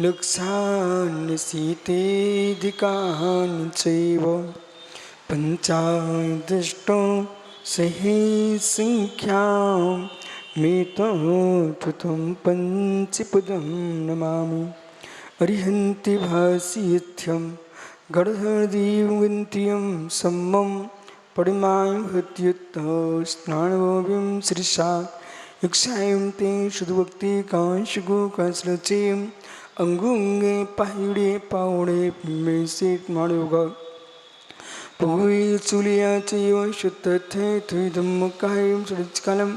लक्षान् शीतेऽधिकान् चैव पञ्चादष्टौ सहस्रसङ्ख्यां मेतोऽथुतं पञ्चपदं नमामि। अरिहन्ति भाष्यर्थं गणधरदीवन्त्यं सम्मं परिमायहत्युत्तः स्नानभव्यं श्रीशा युक्षायं ते शुद्धभक्ति कांशगुकाश्रचेयम् अंगुंगे पाहिड़े पावड़े मेसेट माणोग पुवे चुलिया चैव शुद्धथे धम्मकायं सुरजकालं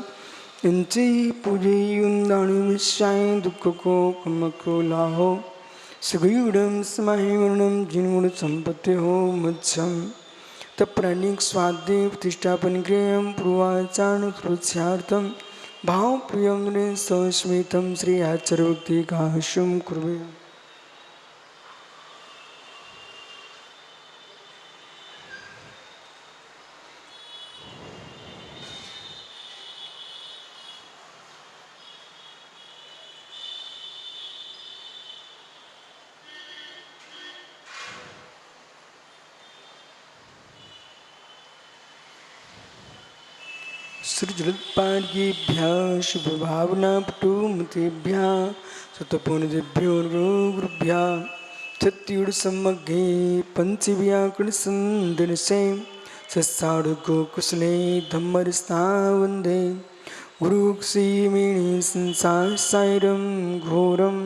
इंचे पूजे युन्दाणि विश्वाय दुःखको कमको लाहो सुगुणं समाहिवर्णं जिन्मुण संपत्ति हो मच्छम तप्राणिक स्वादे प्रतिष्ठापन क्रियं पूर्वाचारण सुरक्षार्थं भाव प्रियं रे सस्मितं श्री आचार्यवक्ति काशुं कुर्वे। श्रीजलत्पाद्येभ्यः शुभभावनापटुमतेभ्यः शतपुण्यदेभ्यो गुरुभ्यः सत्युडसम्मग्गे पञ्चव्याकरणसन्दर्शे सत्साधुकुशले धम्मरस्ता वन्दे गुरुक्षेमेणि संसारसागरं घोरं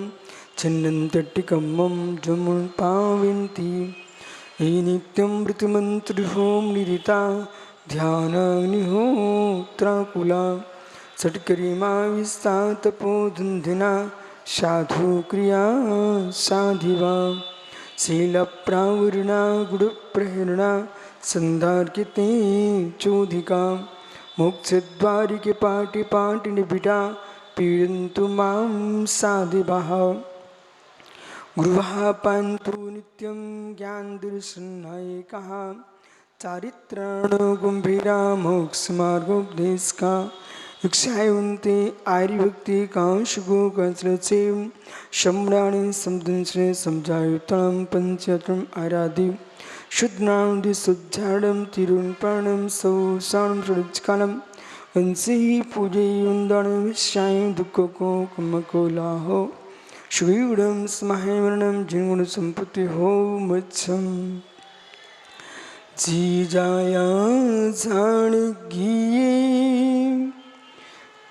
छिन्नन्तट्टिकम्मं जमुनपावयन्ति ये नित्यं मृत्युमन्त्रिहों निदिता ध्यानाग्निहोत्राकुला षट्कर्मा विस्ता तपोधन्धिना साधु क्रिया साधिवा शीलप्रावरणा गुरुप्रेरणा संधार्किते चोधिका मोक्षद्वारिके पाटि पाटि निबिडा पीडन्तु मां साधिवाः गुरुः पान्तु नित्यं ज्ञानदर्शननायकः चारित्राण गंभीरा मोक्षमार्गोपदेशका युक्षायन्ते आर्यभक्ति कांशगो कसरचेव सम्राणि समदंश्रे समझायुतम पंचत्रम आराधि शुद्धनामदि शुद्धाडम तिरुणपर्णम सौसाणम सुरजकालम अंशी पूजयुंदाणं विश्वाय दुःखको कमको लाहो सुगुणं समाहिवर्णं जिन्गुण संपत्ति हो मच्छम जी जाया जान गिये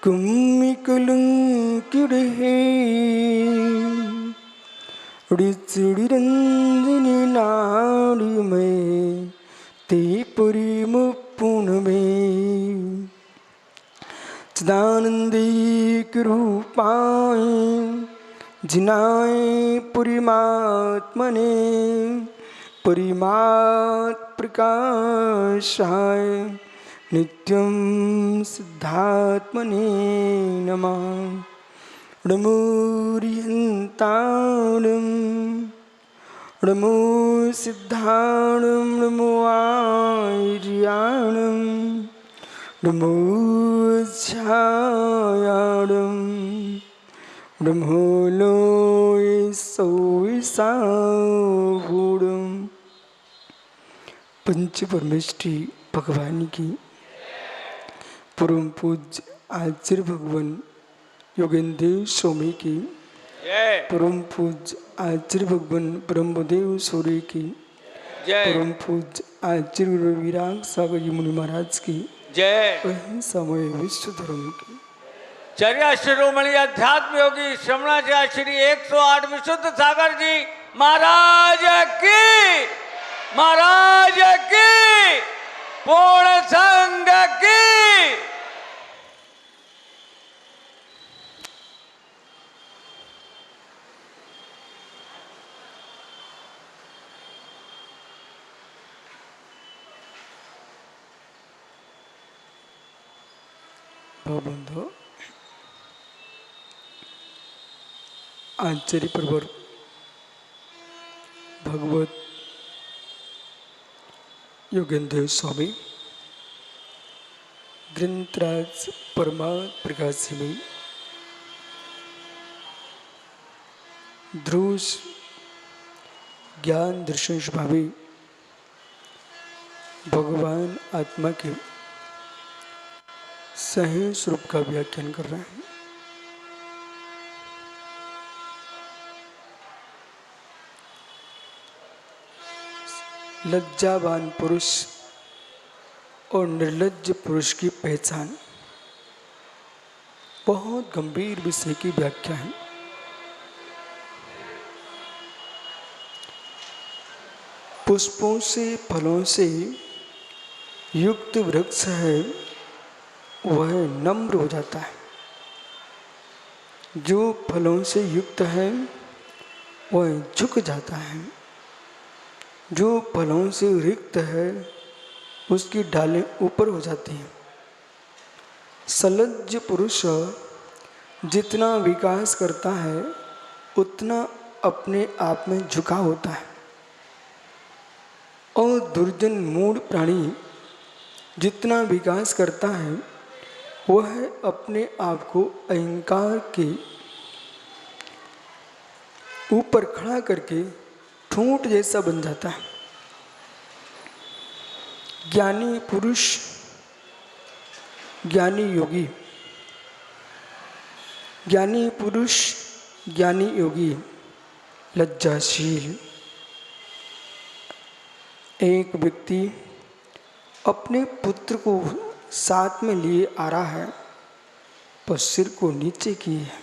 कुम्मिकुलुंकिड़ है उड़िचुड़िरंजनी नाड़ी में ते पुरी मुपुन में चिदानंदी रूपाय जिनाय पुरीमात्मने परिमात् प्रकाशाय नित्यं सिद्धात्मने नमः। नमो रिहन्ताणं नमो सिद्धाणं नमो आर्याणं नमो छायाणं नमो लोय सौसाहूडं। पंच परमेष्ठी भगवान की परम पूज्य आचार्य भगवान योगेंद्र स्वामी की परम पूज्य आचार्य भगवान ब्रह्मदेव सूर्य की परम पूज्य आचार्य विराग सागर मुनि महाराज की जय। समय विश्व धर्म की चर्या शिरोमणि अध्यात्म योगी श्रवणाचार्य श्री 108 विशुद्ध सागर जी महाराज की पूर्ण संघ की। बंधु आचार्य प्रवर भगवत योगेंद्र स्वामी ग्रंथराज परमा प्रकाशी में ध्रुव ज्ञान दर्शन भावी भगवान आत्मा के सही स्वरूप का व्याख्यान कर रहे हैं। लज्जावान पुरुष और निर्लज्ज पुरुष की पहचान, बहुत गंभीर विषय की व्याख्या है। पुष्पों से फलों से युक्त वृक्ष है वह नम्र हो जाता है, जो फलों से युक्त है वह झुक जाता है, जो फलों से रिक्त है उसकी डालें ऊपर हो जाती हैं। सलज्ज पुरुष जितना विकास करता है उतना अपने आप में झुका होता है, और दुर्जन मूढ़ प्राणी जितना विकास करता है वह अपने आप को अहंकार के ऊपर खड़ा करके ठूंठ जैसा बन जाता है। ज्ञानी पुरुष, ज्ञानी योगी, ज्ञानी पुरुष, ज्ञानी योगी लज्जाशील। एक व्यक्ति अपने पुत्र को साथ में लिए आ रहा है पर सिर को नीचे किए है।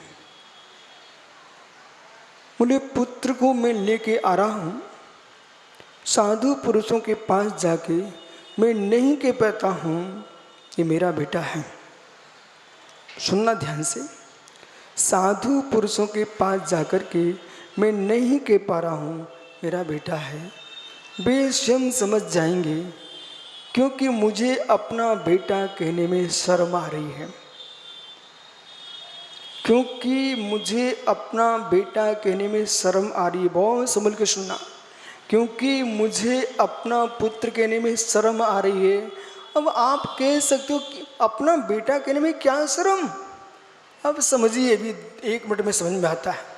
बोले पुत्र को मैं लेके आ रहा हूँ, साधु पुरुषों के पास जाके मैं नहीं कह पाता हूँ कि मेरा बेटा है। सुनना ध्यान से, साधु पुरुषों के पास जाकर के मैं नहीं कह पा रहा हूँ मेरा बेटा है, वे स्वयं समझ जाएंगे, क्योंकि मुझे अपना बेटा कहने में शर्म आ रही है। क्योंकि मुझे अपना बेटा कहने में शर्म आ रही है, बहुत संभल के सुनना, क्योंकि मुझे अपना पुत्र कहने में शर्म आ रही है। अब आप कह सकते हो कि अपना बेटा कहने में क्या शर्म, अब समझिए, अभी 1 मिनट में समझ में आता है।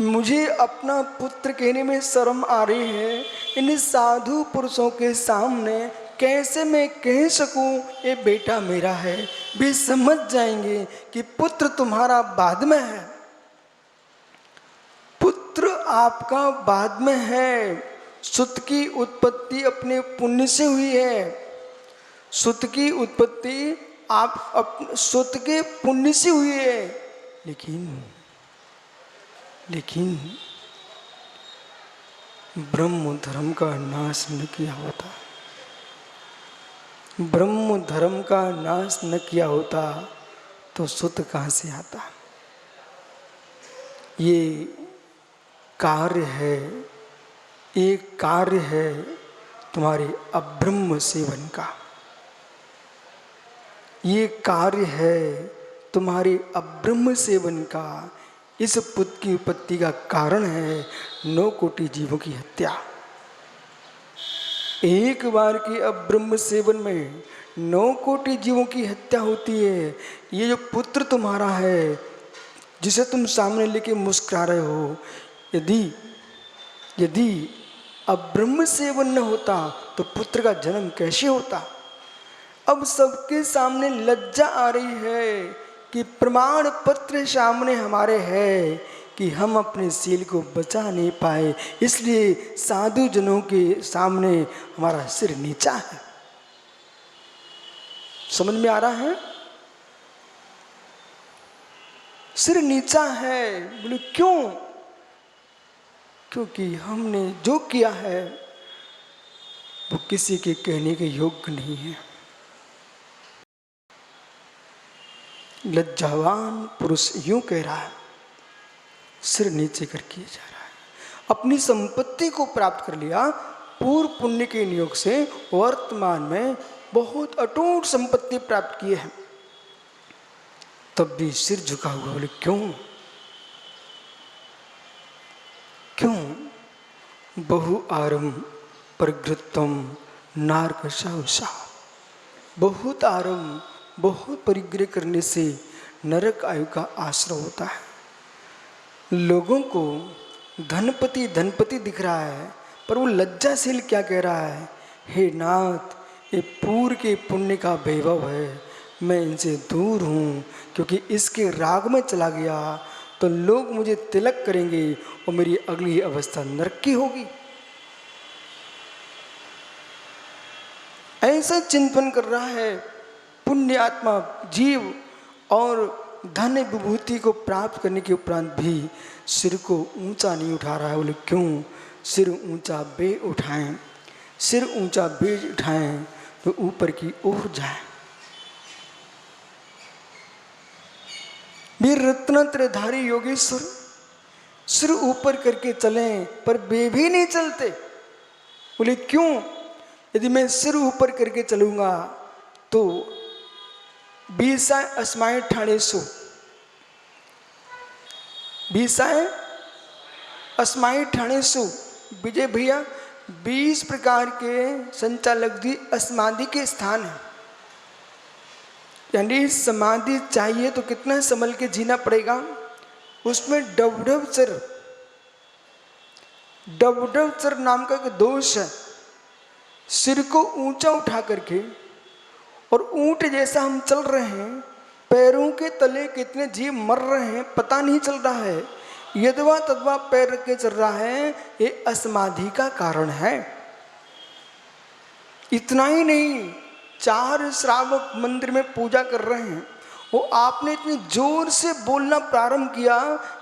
मुझे अपना पुत्र कहने में शर्म आ रही है, इन साधु पुरुषों के सामने कैसे मैं कह सकूं ये बेटा मेरा है। भी समझ जाएंगे कि पुत्र तुम्हारा बाद में है, पुत्र आपका बाद में है। सुत की उत्पत्ति अपने पुण्य से हुई है, सुत की उत्पत्ति आप सुत के पुण्य से हुई है। लेकिन ब्रह्म धर्म का नाश न किया होता, ब्रह्म धर्म का नाश न किया होता तो सुत कहाँ से आता। ये कार्य है, एक कार्य है तुम्हारे अब्रह्म सेवन का, ये कार्य है तुम्हारे अब्रह्म सेवन का। इस पुत्र की उत्पत्ति का कारण है 9 कोटि जीवों की हत्या। एक बार के अब्रह्म सेवन में 9 कोटि जीवों की हत्या होती है। ये जो पुत्र तुम्हारा है, जिसे तुम सामने लेके मुस्कुरा रहे हो, यदि अब्रह्म सेवन न होता तो पुत्र का जन्म कैसे होता। अब सबके सामने लज्जा आ रही है कि प्रमाण पत्र सामने हमारे है कि हम अपने सील को बचा नहीं पाए, इसलिए साधु जनों के सामने हमारा सिर नीचा है। समझ में आ रहा है, सिर नीचा है। बोले क्यों? क्योंकि हमने जो किया है वो किसी के कहने के योग्य नहीं है। लज्जावान पुरुष यूं कह रहा है, सिर नीचे कर किया जा रहा है। अपनी संपत्ति को प्राप्त कर लिया, पूर्व पुण्य के नियोग से वर्तमान में बहुत अटूट संपत्ति प्राप्त किए हैं, तब भी सिर झुका हुआ। बोले क्यों? बहु आरंभ परिगृतम नारकशा। बहुत आरंभ, बहुत परिग्रह करने से नरक आयु का आश्रय होता है। लोगों को धनपति धनपति दिख रहा है, पर वो लज्जाशील क्या कह रहा है, हे नाथ, ये पूर्व के पुण्य का वैभव है, मैं इनसे दूर हूँ, क्योंकि इसके राग में चला गया तो लोग मुझे तिलक करेंगे और मेरी अगली अवस्था नरक की होगी। ऐसा चिंतन कर रहा है पुण्य आत्मा जीव, और धन विभूति को प्राप्त करने के उपरांत भी सिर को ऊंचा नहीं उठा रहा है। बोले क्यों? सिर ऊंचा बे उठाएं, सिर ऊंचा बे उठाएं तो ऊपर की ओर जाए। वीर रत्नत्रयधारी योगेश्वर सिर ऊपर करके चलें, पर वे भी नहीं चलते। बोले क्यों? यदि मैं सिर ऊपर करके चलूंगा तो बीसाए अस्माए ठाणे सो, बीसाए अस्माए ठाणे सो। विजय भैया 20 प्रकार के संचालक जी अस्मादि के स्थान है, यानी समाधि चाहिए तो कितना संभल के जीना पड़ेगा। उसमें डवडव चर नाम का एक दोष है। सिर को ऊंचा उठा करके और ऊंट जैसा हम चल रहे हैं, पैरों के तले कितने जीव मर रहे हैं पता नहीं चल रहा है, यदवा तदवा पैर रख के चल रहा है, ये असमाधि का कारण है। इतना ही नहीं, 4 श्रावक मंदिर में पूजा कर रहे हैं, वो आपने इतनी जोर से बोलना प्रारंभ किया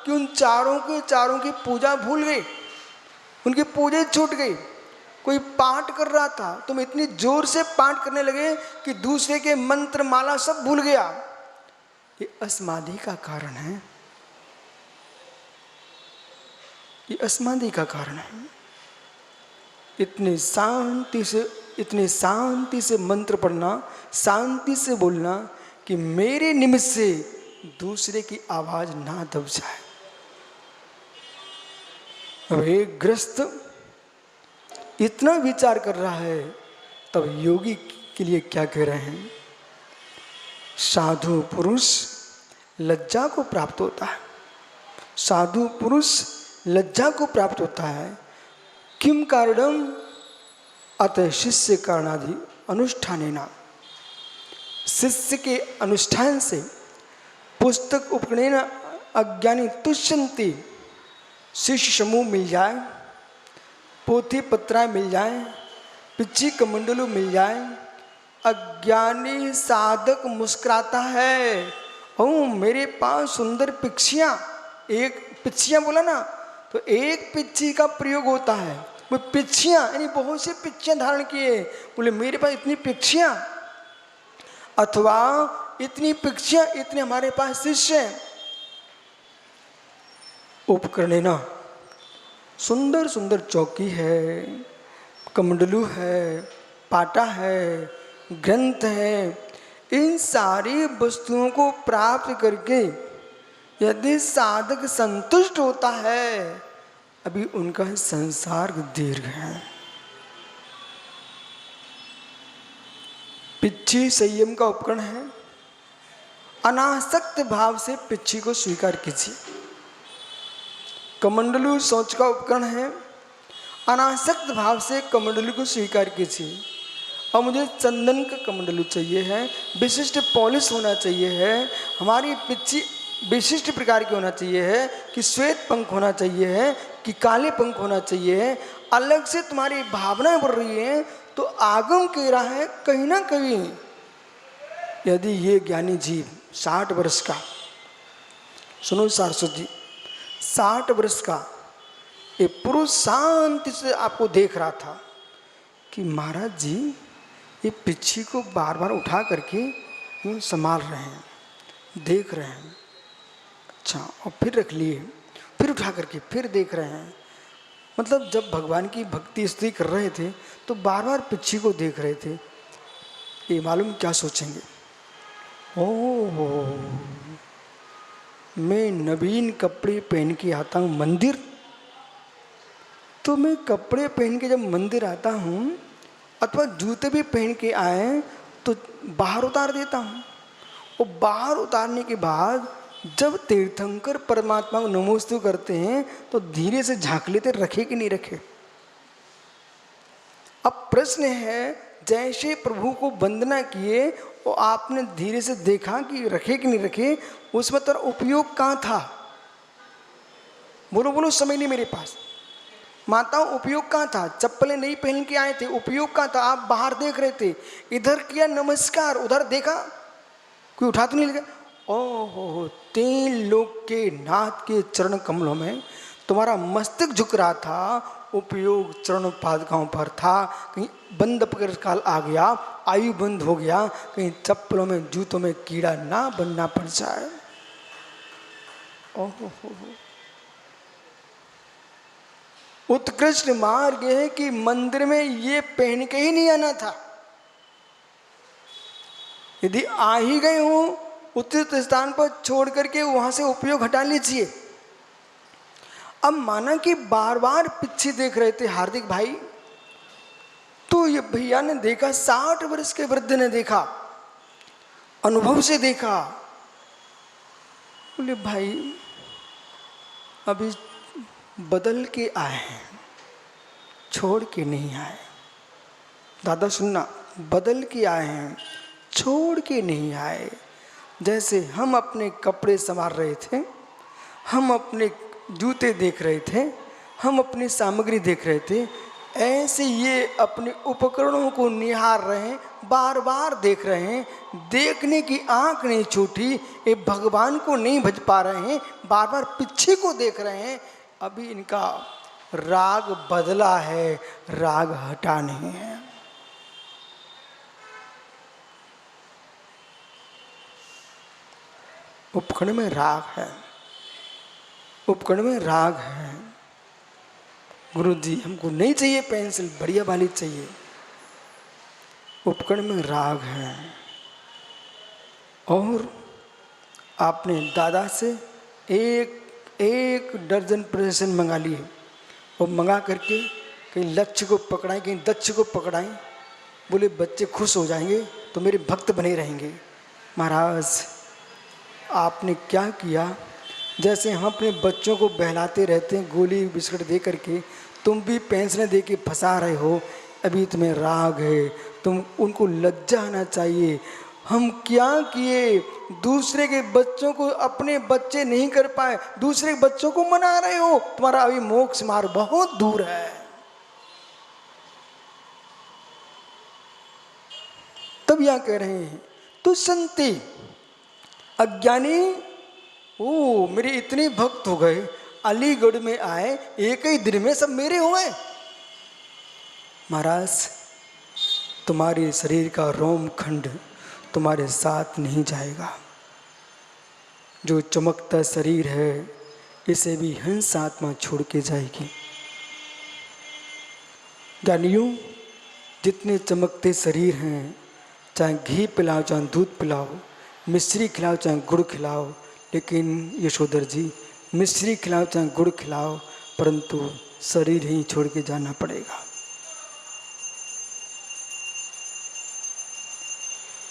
कि उन चारों की पूजा भूल गई, उनकी पूजा छूट गई। कोई पाठ कर रहा था, तुम इतनी जोर से पाठ करने लगे कि दूसरे के मंत्र माला सब भूल गया। ये असमाधि का कारण है, ये असमाधि का कारण है। इतनी शांति से मंत्र पढ़ना, शांति से बोलना कि मेरे निमित्त से दूसरे की आवाज ना दब जाए। अब एक ग्रस्त इतना विचार कर रहा है, तब योगी के लिए क्या कह रहे हैं? साधु पुरुष लज्जा को प्राप्त होता है, साधु पुरुष लज्जा को प्राप्त होता है। किम कारणम अतः शिष्य कारणादि अनुष्ठानेना, शिष्य के अनुष्ठान से पुस्तक उपकरणेन अज्ञानी तुष्यन्ति, शिष्य समूह मिल जाए, पोथी पत्राएं मिल जाए, पिच्ची कमंडलू मिल जाए, अज्ञानी साधक मुस्कुराता है, ओ मेरे पास सुंदर पिच्चियाँ, एक पिच्चियाँ बोला ना तो एक पिच्ची का प्रयोग होता है, वो पिच्चियाँ यानी बहुत सी पिच्चियाँ धारण किए, बोले मेरे पास इतनी पिच्चियाँ, अथवा इतनी पिच्चियाँ, इतने हमारे पास शिष्य हैं। उपकरण ना सुंदर सुंदर चौकी है, कमंडलू है, पाटा है, ग्रंथ है, इन सारी वस्तुओं को प्राप्त करके यदि साधक संतुष्ट होता है, अभी उनका संसार दीर्घ है। पिच्छी संयम का उपकरण है, अनासक्त भाव से पिच्छी को स्वीकार कीजिए। कमंडलू सोच का उपकरण है, अनासक्त भाव से कमंडलू को स्वीकार कीजिए। और मुझे चंदन का कमंडलू चाहिए है, विशिष्ट पॉलिश होना चाहिए है, हमारी पिच्ची विशिष्ट प्रकार की होना चाहिए है, कि श्वेत पंख होना चाहिए है, कि काले पंख होना चाहिए है। अलग से तुम्हारी भावनाएं बढ़ रही है तो आगम कह रहा है कहीं ना कहीं, यदि ये ज्ञानी जीव 60 वर्ष का, सुनो सारस्वत जी, 60 वर्ष का ये पुरुष शांति से आपको देख रहा था कि महाराज जी ये पिच्छी को बार बार उठा करके यूँ संभाल रहे हैं, देख रहे हैं, अच्छा, और फिर रख लिए, फिर उठा करके फिर देख रहे हैं। मतलब जब भगवान की भक्ति स्तुति कर रहे थे तो बार बार पिच्छी को देख रहे थे। ये मालूम क्या सोचेंगे, ओह मैं नवीन कपड़े पहन के आता हूँ मंदिर, तो मैं कपड़े पहन के जब मंदिर आता हूँ अथवा जूते भी पहन के आए तो बाहर उतार देता हूँ, और बाहर उतारने के बाद जब तीर्थंकर परमात्मा को नमोस्तु करते हैं तो धीरे से झांक लेते, रखे कि नहीं रखे। अब प्रश्न है, जैसे प्रभु को वंदना किए और आपने धीरे से देखा कि रखे कि नहीं रखे, उसमें तो उपयोग कहाँ था? बोलो बोलो, समय नहीं मेरे पास। माताओं, उपयोग कहाँ था? चप्पलें नहीं पहन के आए थे, उपयोग कहाँ था? आप बाहर देख रहे थे, इधर किया नमस्कार, उधर देखा कोई उठा तो नहीं लगा। ओहो, 3 लोग के नाथ के चरण कमलों में तुम्हारा मस्तक झुक रहा था, उपयोग चरण पादुकाओं पर था। कहीं बंद पकड़ काल आ गया, आयु बंद हो गया, कहीं चप्पलों में जूतों में कीड़ा ना बनना पड़ जाए। ओहो, उत्कृष्ट मार्ग है कि मंदिर में ये पहन के ही नहीं आना था। यदि आ ही गए हो, उचित स्थान पर छोड़ करके वहां से उपयोग हटा लीजिए। अब माना कि बार बार पीछे देख रहे थे हार्दिक भाई, तो ये भैया ने देखा, 60 वर्ष के वृद्ध ने देखा, अनुभव से देखा। बोले भाई अभी बदल के आए हैं, छोड़ के नहीं आए। दादा सुनना, बदल के आए हैं, छोड़ के नहीं आए। जैसे हम अपने कपड़े संवार रहे थे, हम अपने जूते देख रहे थे, हम अपनी सामग्री देख रहे थे, ऐसे ये अपने उपकरणों को निहार रहे हैं, बार बार देख रहे हैं। देखने की आंख नहीं छूटी, ये भगवान को नहीं भज पा रहे हैं, बार बार पीछे को देख रहे हैं। अभी इनका राग बदला है, राग हटा नहीं है। उपकरण में राग है, उपकरण में राग है। गुरु जी हमको नहीं चाहिए पेंसिल, बढ़िया वाली चाहिए। उपकरण में राग है। और आपने दादा से एक दर्जन प्रेजेंट मंगा लिए, और मंगा करके कहीं लक्ष्य को पकड़ाएं, कहीं दक्ष को पकड़ाएं। बोले बच्चे खुश हो जाएंगे तो मेरे भक्त बने रहेंगे। महाराज आपने क्या किया? जैसे हम अपने बच्चों को बहलाते रहते हैं गोली बिस्कुट दे करके, तुम भी पेंसिलें दे के फंसा रहे हो। अभी तुम्हें राग है, तुम उनको लज्जा आना चाहिए। हम क्या किए? दूसरे के बच्चों को अपने बच्चे नहीं कर पाए, दूसरे के बच्चों को मना रहे हो। तुम्हारा अभी मोक्ष मार्ग बहुत दूर है। तब यहां कह रहे हैं तो संती अज्ञानी, ओ मेरे इतने भक्त हो गए, अलीगढ़ में आए, एक ही दिन में सब मेरे हो गए। महाराज तुम्हारे शरीर का रोम खंड तुम्हारे साथ नहीं जाएगा। जो चमकता शरीर है इसे भी हंस आत्मा छोड़ के जाएगी। ज्ञानियों, जितने चमकते शरीर हैं, चाहे घी पिलाओ, चाहे दूध पिलाओ, मिश्री खिलाओ, चाहे गुड़ खिलाओ, लेकिन यशोधर जी मिश्री खिलाओ चाहे गुड़ खिलाओ, परंतु शरीर ही छोड़ के जाना पड़ेगा।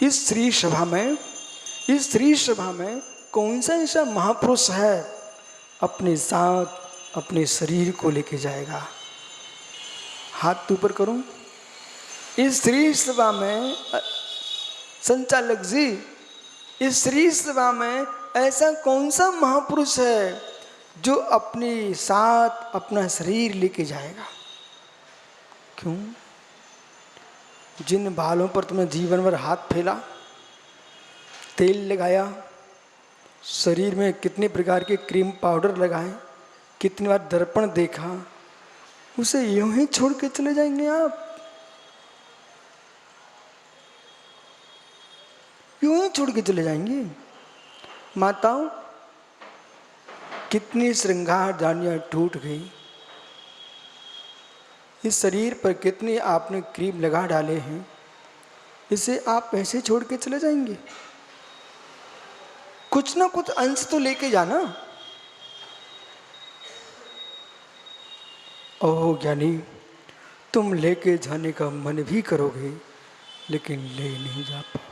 इस श्री सभा में कौन सा ऐसा महापुरुष है अपने साथ अपने शरीर को लेके जाएगा? हाथ ऊपर करो। इस श्री सभा में संचालक जी, इस श्री सभा में ऐसा कौन सा महापुरुष है जो अपने साथ अपना शरीर लेके जाएगा? क्यों? जिन बालों पर तुमने जीवन भर हाथ फैला, तेल लगाया, शरीर में कितने प्रकार के क्रीम पाउडर लगाए, कितनी बार दर्पण देखा, उसे यूं ही छोड़ के चले जाएंगे आप? यूं ही छोड़ के चले जाएंगे? माताओं, कितनी श्रृंगार जानियां टूट गई, इस शरीर पर कितने आपने क्रीम लगा डाले हैं, इसे आप ऐसे छोड़ के चले जाएंगे? कुछ ना कुछ अंश तो लेके जाना। ओह ज्ञानी, तुम लेके जाने का मन भी करोगे लेकिन ले नहीं जा पाओ।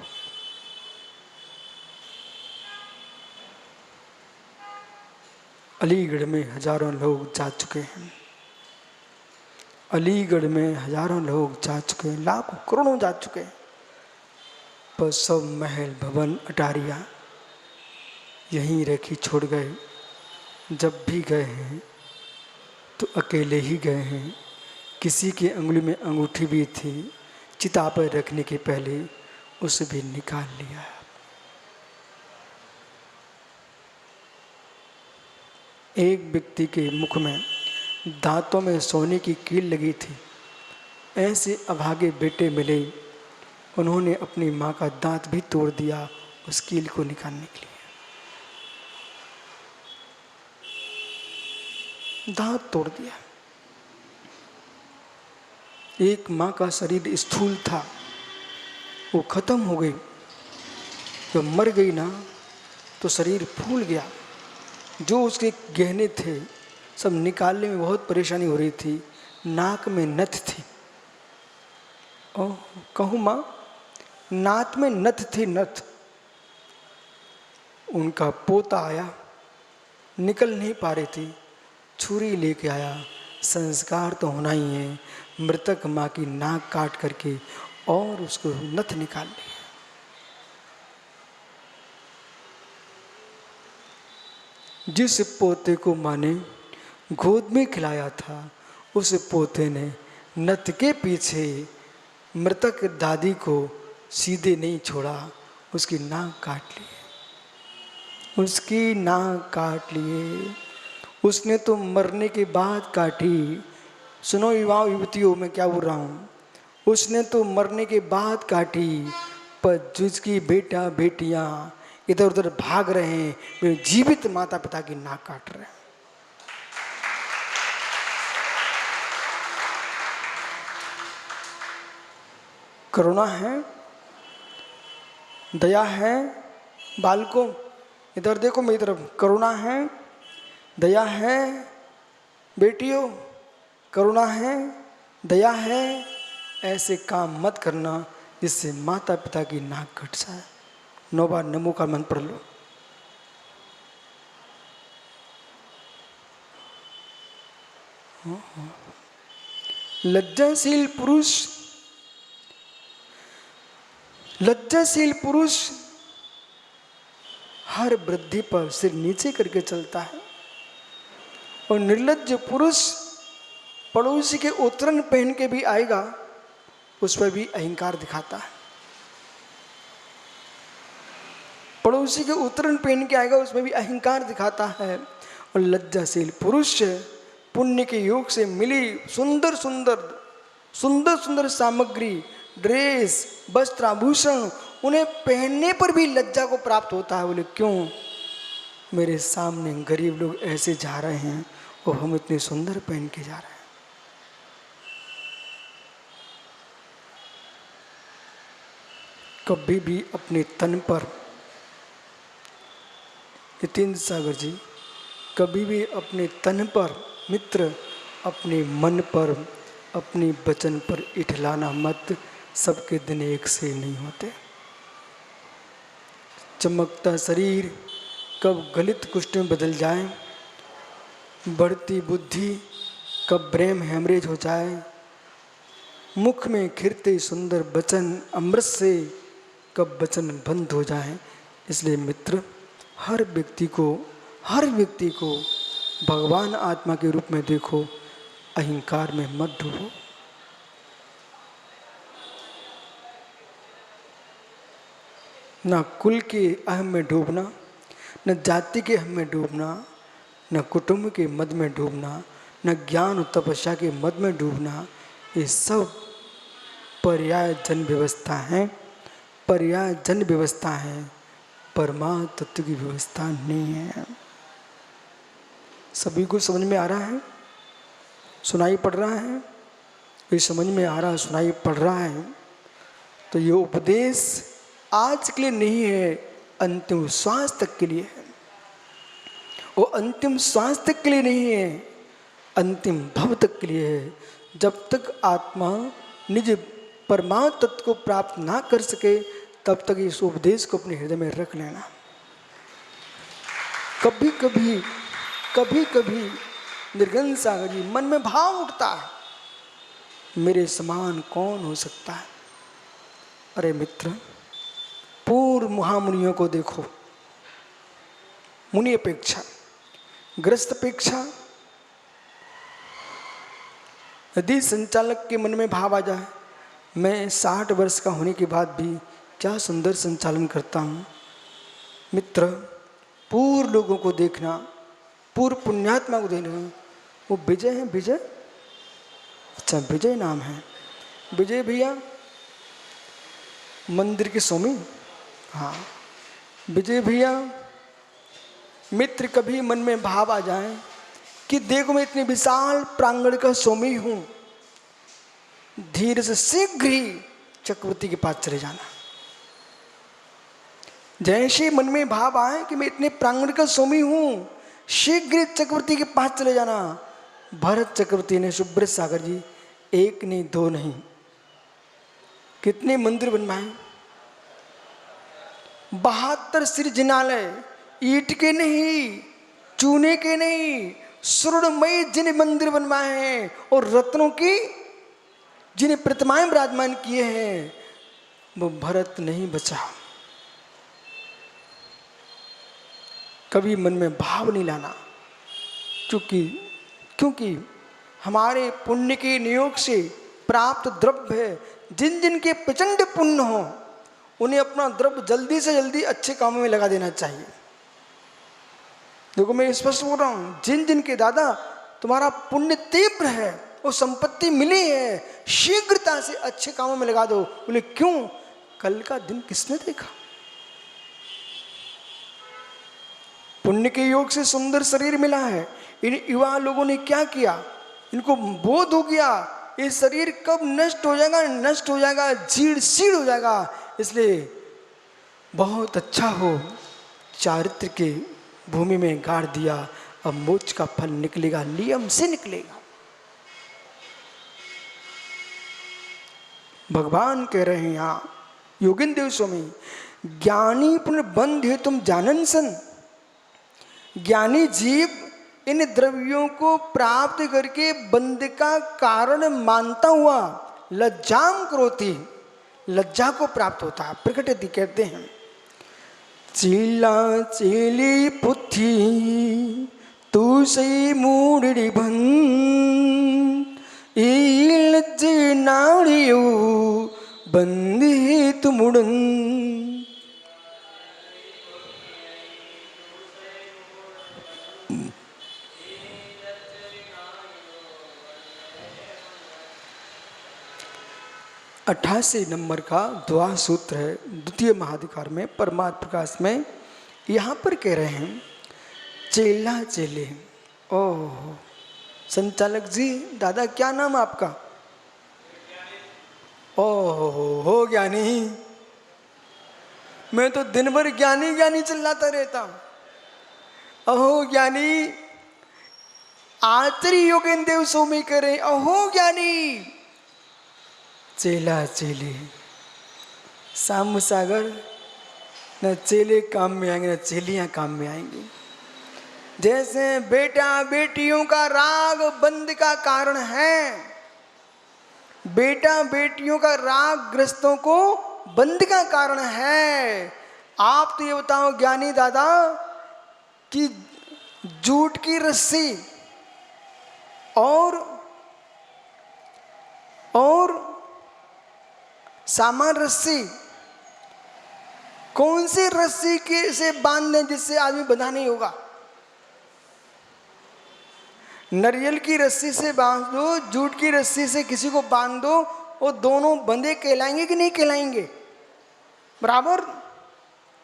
अलीगढ़ में हजारों लोग जा चुके हैं, अलीगढ़ में हजारों लोग जा चुके हैं, लाखों करोड़ों जा चुके हैं, पर सब महल भवन अटारियाँ यहीं रखी छोड़ गए। जब भी गए हैं तो अकेले ही गए हैं। किसी की अंगुली में अंगूठी भी थी, चिता पर रखने के पहले उसे भी निकाल लिया। एक व्यक्ति के मुख में दांतों में सोने की कील लगी थी। ऐसे अभागे बेटे मिले, उन्होंने अपनी माँ का दांत भी तोड़ दिया उस कील को निकालने के लिए। दांत तोड़ दिया। एक माँ का शरीर स्थूल था, वो खत्म हो गई। जब मर गई ना तो शरीर फूल गया। जो उसके गहने थे सब निकालने में बहुत परेशानी हो रही थी। नाक में नथ थी। ओह कहूँ माँ, नाक में नथ थी, नथ। उनका पोता आया, निकल नहीं पा रही थी, छुरी लेके आया। संस्कार तो होना ही है, मृतक माँ की नाक काट करके और उसको नथ निकाल लिया। जिस पोते को माँ ने गोद में खिलाया था, उस पोते ने नथ के पीछे मृतक दादी को सीधे नहीं छोड़ा, उसकी नाक काट ली, उसकी नाक काट लिए। उसने तो मरने के बाद काटी। सुनो युवा युवतियों, मैं क्या बोल रहा हूँ, उसने तो मरने के बाद काटी, पर जिसकी बेटा बेटियाँ इधर उधर भाग रहे हैं, वे जीवित माता पिता की नाक काट रहे हैं। करुणा है, दया है। बालकों इधर देखो मेरी तरफ, करुणा है, दया है। बेटियों करुणा है, दया है। ऐसे काम मत करना जिससे माता पिता की नाक कट जाए। 9 बार नमो का मंत्र पढ़ लो। लज्जाशील पुरुष, लज्जाशील पुरुष हर वृद्धि पर सिर नीचे करके चलता है, और निर्लज्ज पुरुष पड़ोसी के उतरन पहन के भी आएगा, उस पर भी अहंकार दिखाता है। पड़ोसी के उतरन पहन के आएगा, उसमें भी अहंकार दिखाता है। और लज्जाशील पुरुष पुण्य के योग से मिली सुंदर सुंदर सुंदर सुंदर सामग्री, ड्रेस, वस्त्र, आभूषण, उन्हें पहनने पर भी लज्जा को प्राप्त होता है। बोले क्यों? मेरे सामने गरीब लोग ऐसे जा रहे हैं और हम इतने सुंदर पहन के जा रहे हैं। कभी भी अपने तन पर, जितेंद्र सागर जी, कभी भी अपने तन पर मित्र, अपने मन पर, अपने वचन पर इठलाना मत। सबके दिन एक से नहीं होते। चमकता शरीर कब गलित कुष्ठ में बदल जाए, बढ़ती बुद्धि कब ब्रेन हेमरेज हो जाए, मुख में खिरते सुंदर वचन अमृत से कब वचन बंद हो जाए। इसलिए मित्र, हर व्यक्ति को भगवान आत्मा के रूप में देखो, अहंकार में मत डूबो। ना कुल के अहम में डूबना, न जाति के अहम में डूबना, न कुटुंब के मद में डूबना, न ज्ञान और तपस्या के मद में डूबना। ये सब पर्याय जन व्यवस्था है, पर्याय जन व्यवस्था है, परमात्म तत्व की व्यवस्था नहीं है। सभी को समझ में आ रहा है? सुनाई पड़ रहा है? ये समझ में आ रहा है, सुनाई पड़ रहा है? तो ये उपदेश आज के लिए नहीं है, अंतिम श्वास तक के लिए है। वो अंतिम श्वास तक के लिए नहीं है, अंतिम भव तक के लिए है। जब तक आत्मा निज परमात्म तत्व को प्राप्त ना कर सके, तब तक इस उपदेश को अपने हृदय में रख लेना। कभी कभी निर्गन सागर जी मन में भाव उठता है, मेरे समान कौन हो सकता है। अरे मित्र, पूर्व महामुनियों को देखो, मुनि अपेक्षा, ग्रस्त अपेक्षा, यदि संचालक के मन में भाव आ जाए, मैं 60 वर्ष का होने के बाद भी क्या सुंदर संचालन करता हूँ। मित्र, पूर्व लोगों को देखना, पूर्व पुण्यात्मा को देखना, वो विजय है। विजय, अच्छा विजय नाम है, विजय भैया मंदिर के स्वामी, हाँ विजय भैया। मित्र, कभी मन में भाव आ जाए कि देखो मैं इतने विशाल प्रांगण का स्वामी हूं, धीरे से शीघ्र ही चक्रवर्ती के पास चले जाना। जैसे मन में भाव आए कि मैं इतने प्रांगण का स्वामी हूं, शीघ्र चक्रवर्ती के पास चले जाना। भरत चक्रवर्ती ने सुब्रत सागर जी एक नहीं दो नहीं कितने मंदिर बनवाए, 72 सृजनालय, ईंट के नहीं, चूने के नहीं, स्वर्णमयी जिन मंदिर बनवाए हैं और रत्नों की जिन्हें प्रतिमाएं विराजमान किए हैं, वो भरत नहीं बचा। कभी मन में भाव नहीं लाना, क्योंकि हमारे पुण्य के नियोग से प्राप्त द्रव्य, जिन जिन के प्रचंड पुण्य हो, उन्हें अपना द्रव्य जल्दी से जल्दी अच्छे कामों में लगा देना चाहिए। देखो मैं स्पष्ट बोल रहा हूं, जिन जिन के दादा तुम्हारा पुण्य तीव्र है, वो संपत्ति मिली है, शीघ्रता से अच्छे कामों में लगा दो। बोले क्यों? कल का दिन किसने देखा? पुण्य के योग से सुंदर शरीर मिला है, इन युवा लोगों ने क्या किया, इनको बोध हो गया ये शरीर कब नष्ट हो जाएगा, नष्ट हो जाएगा, जीर्ण शीर्ण हो जाएगा। इसलिए बहुत अच्छा हो चारित्र के भूमि में गाड़ दिया, अब मोक्ष का फल निकलेगा, नियम से निकलेगा। भगवान कह रहे हैं यहाँ योगिंद्र स्वामी, ज्ञानी पुनर्बंध है तुम जानन सन। ज्ञानी जीव इन द्रव्यों को प्राप्त करके बंध का कारण मानता हुआ लज्जाम करोति, लज्जा को प्राप्त होता है, प्रकटति कहते हैं। चीला चेली पुथी तू सही मूड़ी भन, ई लज्जे नाड़ियो बंदी तु मुड़न। अट्ठासी नंबर का द्वा सूत्र है, द्वितीय महाधिकार में परमार्थ प्रकाश में। यहाँ पर कह रहे हैं चेला चेले। ओह संचालक जी, दादा क्या नाम आपका? ओह हो ज्ञानी, मैं तो दिन भर ज्ञानी ज्ञानी चिल्लाता रहता हूँ। अहो ज्ञानी, आचरी योगेंद्र स्वामी करे, अहो ज्ञानी। चेला चेले, साम सागर, न चेले काम में आएंगे न चेलियां काम में आएंगी। जैसे बेटा बेटियों का राग बंध का कारण है, बेटा बेटियों का राग ग्रस्तों को बंध का कारण है। आप तो ये बताओ ज्ञानी दादा कि जूट की रस्सी और सामान रस्सी, कौन सी रस्सी के से बांध दें जिससे आदमी बंधा नहीं होगा? नारियल की रस्सी से बांध दो, जूट की रस्सी से किसी को बांध दो, वो दोनों बंधे कहलाएंगे कि नहीं कहलाएंगे? बराबर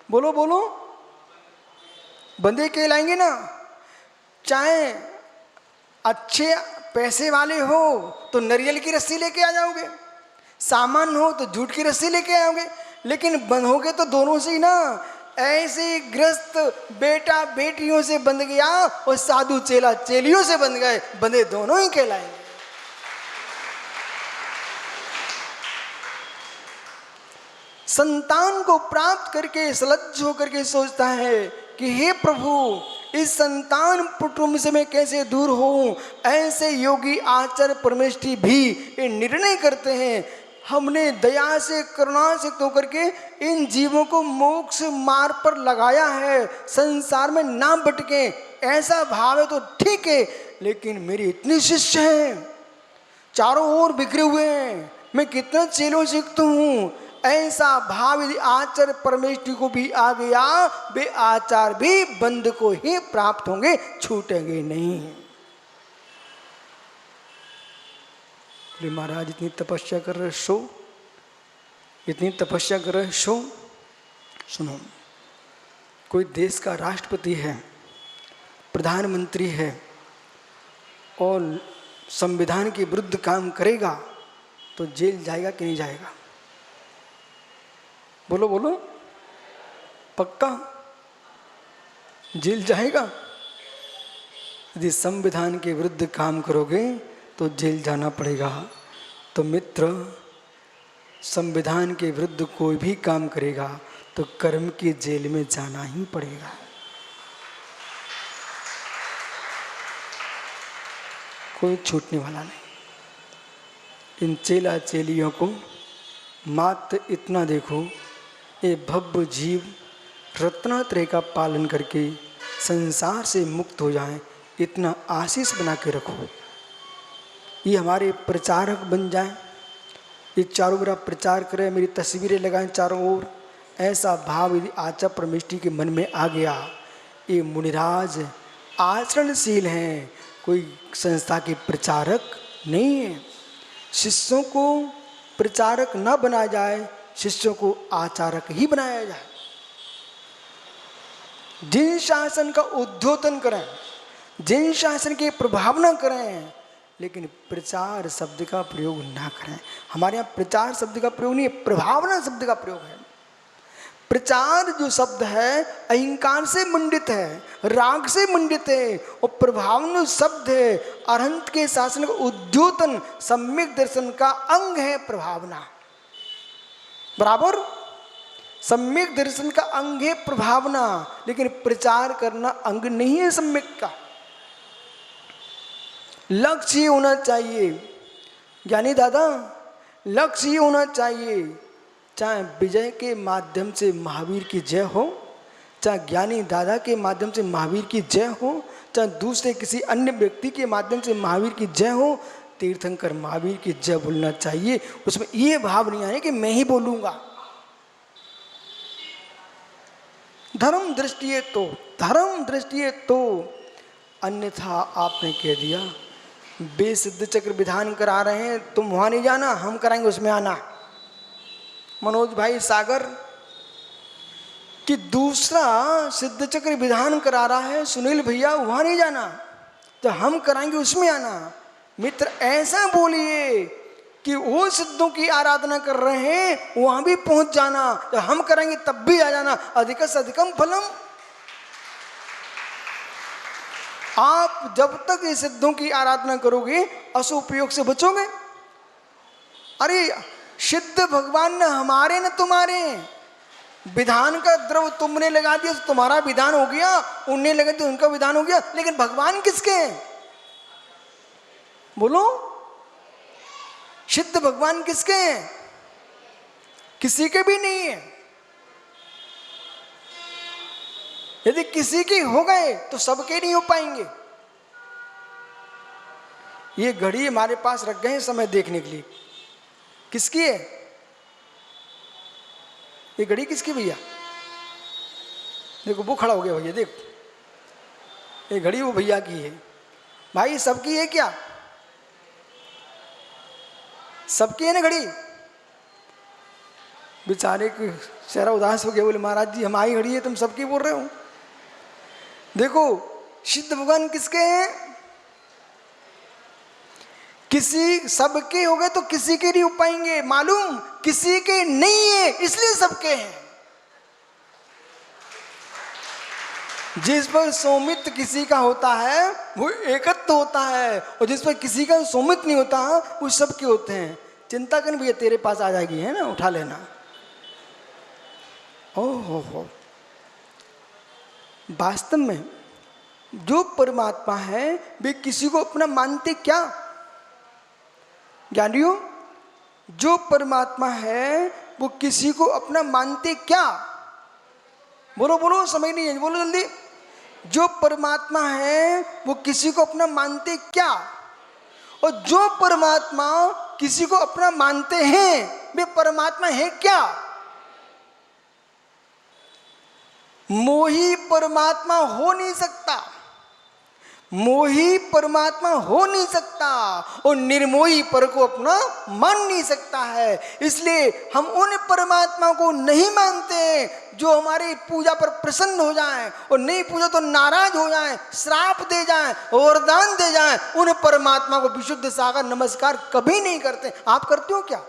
बोलो बोलो, बंधे कहलाएंगे ना। चाहे अच्छे पैसे वाले हो तो नारियल की रस्सी लेके आ जाओगे, सामान हो तो जूट की रस्सी लेके आओगे, लेकिन बंधोगे तो दोनों से ही ना। ऐसे ग्रस्त बेटा बेटियों से बंध गया और साधु चेला चेलियों से बंध गए, बंधे दोनों ही कहलाएंगे। संतान को प्राप्त करके सलज्ज होकर के सोचता है कि हे प्रभु, इस संतान कुटुंब से मैं कैसे दूर हूँ। ऐसे योगी आचार्य परमेष्ठी भी ये निर्णय करते हैं, हमने दया से करुणा से तो करके इन जीवों को मोक्ष मार्ग पर लगाया है, संसार में ना भटके, ऐसा भाव है तो ठीक है। लेकिन मेरे इतने शिष्य हैं, चारों ओर बिखरे हुए हैं, मैं कितना चेलों सीखता हूँ, ऐसा भाव यदि आचार्य परमेष्ठी को भी आ गया, वे आचार्य भी बंद को ही प्राप्त होंगे, छूटेंगे नहीं। बोले महाराज इतनी तपस्या कर रहे सो, इतनी तपस्या कर रहे सो। सुनो, कोई देश का राष्ट्रपति है, प्रधानमंत्री है और संविधान के विरुद्ध काम करेगा तो जेल जाएगा कि नहीं जाएगा? बोलो बोलो, पक्का जेल जाएगा? यदि संविधान के विरुद्ध काम करोगे तो जेल जाना पड़ेगा। तो मित्र, संविधान के विरुद्ध कोई भी काम करेगा तो कर्म की जेल में जाना ही पड़ेगा। कोई छूटने वाला नहीं। इन चेला चेलियों को मात्र इतना देखो, ये भव्य जीव रत्नात्रय का पालन करके संसार से मुक्त हो जाएं, इतना आशीष बना के रखो। ये हमारे प्रचारक बन जाएं, ये चारों मेरा प्रचार करें, मेरी तस्वीरें लगाएं चारों ओर, ऐसा भाव यदि आचार्य परमेष्ठी के मन में आ गया। ये मुनिराज आचरणशील हैं, कोई संस्था के प्रचारक नहीं है। शिष्यों को प्रचारक न बनाया जाए, शिष्यों को आचारक ही बनाया जाए। जिन शासन का उद्योतन करें, जिन शासन के प्रभावना करें, लेकिन प्रचार शब्द का प्रयोग ना करें। हमारे यहाँ प्रचार शब्द का प्रयोग नहीं है, प्रभावना शब्द का प्रयोग है। प्रचार जो शब्द है अहंकार से मंडित है, राग से मंडित है, और प्रभावना शब्द है अरहंत के शासन का उद्योतन, सम्यक दर्शन का अंग है प्रभावना। बराबर, सम्यक दर्शन का अंग है प्रभावना, लेकिन प्रचार करना अंग नहीं है सम्यक का। लक्ष्य ये होना चाहिए ज्ञानी दादा, लक्ष्य ये होना चाहिए, चाहे विजय के माध्यम से महावीर की जय हो, चाहे ज्ञानी दादा के माध्यम से महावीर की जय हो, चाहे दूसरे किसी अन्य व्यक्ति के माध्यम से महावीर की जय हो, तीर्थंकर महावीर की जय बोलना चाहिए। उसमें ये भाव नहीं आए कि मैं ही बोलूंगा। धर्म दृष्टि तो, धर्म दृष्टि तो, अन्यथा आपने कह दिया बेसिद्ध चक्र विधान करा रहे हैं, तुम वहां नहीं जाना, हम कराएंगे उसमें आना। मनोज भाई सागर कि दूसरा सिद्ध चक्र विधान करा रहा है, सुनील भैया वहां नहीं जाना, तो हम कराएंगे उसमें आना। मित्र ऐसा बोलिए कि वो सिद्धों की आराधना कर रहे हैं वहां भी पहुंच जाना, तो हम करेंगे तब भी आ जाना। अधिक से अधिकम फलम। आप जब तक इस सिद्धों की आराधना करोगे असुपयोग से बचोगे। अरे सिद्ध भगवान न हमारे न तुम्हारे, विधान का द्रव तुमने लगा दिया तो तुम्हारा विधान हो गया, उनने लगा दिया उनका विधान हो गया, लेकिन भगवान किसके हैं? बोलो, सिद्ध भगवान किसके हैं? किसी के भी नहीं है। यदि किसी के हो गए तो सबके नहीं हो पाएंगे। ये घड़ी हमारे पास रख गए हैं समय देखने के लिए, किसकी है ये घड़ी? किसकी भैया? देखो वो खड़ा हो गया भैया, देखो ये घड़ी वो भैया की है। भाई सबकी है क्या? सबकी है ना घड़ी? बेचारे के चेहरा उदास हो गया, बोले महाराज जी हमारी घड़ी है, तुम सबकी बोल रहे हो। देखो सिद्ध भगवान किसके हैं? किसी सबके हो गए तो किसी के नहीं हो पाएंगे, मालूम? किसी के नहीं है इसलिए सबके हैं। जिस पर सौमित्र किसी का होता है वो एकत्व होता है, और जिस पर किसी का सौमित्र नहीं होता वो सबके होते हैं। चिंता करनी भैया, तेरे पास आ जाएगी, है ना, उठा लेना। ओहो, वास्तव में जो परमात्मा है वे किसी को अपना मानते क्या? ज्ञानियों, जो परमात्मा है वो किसी को अपना मानते क्या? बोलो बोलो, समझ नहीं है, बोलो जल्दी। जो परमात्मा है वो किसी को अपना मानते क्या? और जो परमात्मा किसी को अपना मानते हैं वे परमात्मा है क्या? मोही परमात्मा हो नहीं सकता, मोही परमात्मा हो नहीं सकता, और निर्मोही पर को अपना मान नहीं सकता है। इसलिए हम उन परमात्मा को नहीं मानते जो हमारी पूजा पर प्रसन्न हो जाएं, और नहीं पूजा तो नाराज हो जाएं, श्राप दे जाएं, वरदान दे जाएं। उन परमात्मा को विशुद्ध सागर नमस्कार कभी नहीं करते। आप करते हो क्या?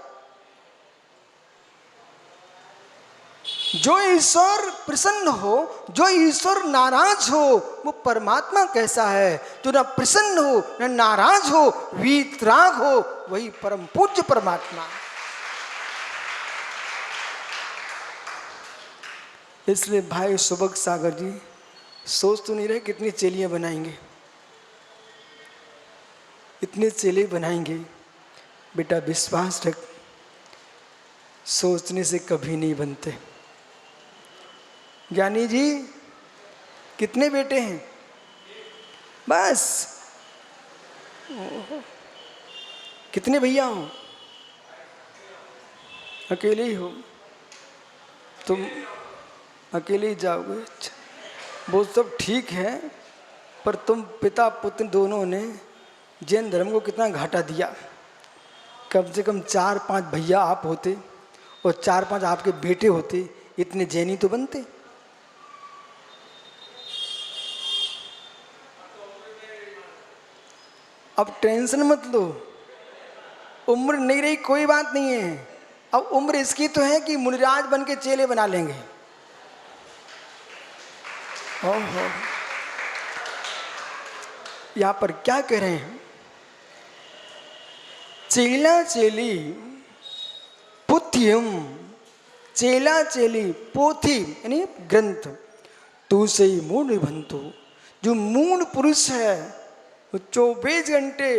जो ईश्वर प्रसन्न हो, जो ईश्वर नाराज हो, वो परमात्मा कैसा है? जो ना प्रसन्न हो ना नाराज हो, वीतराग हो, वही परम पूज्य परमात्मा। इसलिए भाई सुबक सागर जी सोच तो नहीं रहे कितनी चेलियां बनाएंगे, इतने चेले बनाएंगे। बेटा विश्वास रख, सोचने से कभी नहीं बनते। ज्ञानी जी कितने बेटे हैं? बस। कितने भैया हो? अकेले ही हो? तुम अकेले ही जाओगे? वो सब ठीक है, पर तुम पिता पुत्र दोनों ने जैन धर्म को कितना घाटा दिया। कम से कम 4-5 भैया आप होते और 4-5 आपके बेटे होते, इतने जैनी तो बनते। अब टेंशन मत लो, उम्र नहीं रही कोई बात नहीं है। अब उम्र इसकी तो है कि मुनिराज बन के चेले बना लेंगे। ओहो, यहां पर क्या कह रहे हैं? चेला चेली पुथ्यम, चेला चेली पोथी यानी ग्रंथ, तू से ही मूढ़ बंतु। जो मूढ़ पुरुष है वो 24 घंटे,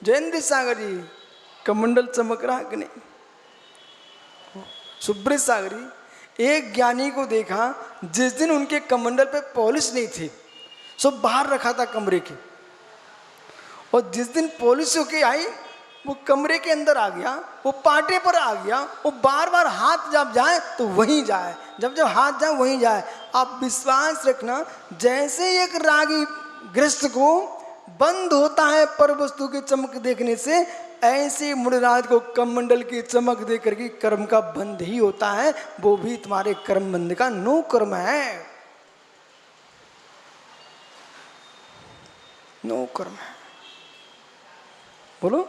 जयेंद्र सागर जी कमंडल चमक रहा कि नहीं? सुब्रत सागर जी, एक ज्ञानी को देखा जिस दिन उनके कमंडल पे पॉलिश नहीं थी, सब बाहर रखा था कमरे के, और जिस दिन पॉलिश होके आई वो कमरे के अंदर आ गया, वो पाटे पर आ गया, वो बार बार हाथ जब जाए तो वहीं जाए, जब जब हाथ जाए वहीं जाए। आप विश्वास रखना, जैसे एक रागी ग्रस्त को बंद होता है पर वस्तु की चमक देखने से, ऐसे मुनिराज को कमंडल की चमक देख करके कर्म का बंध ही होता है। वो भी तुम्हारे कर्म बंध का नो कर्म है, नो कर्म है। बोलो,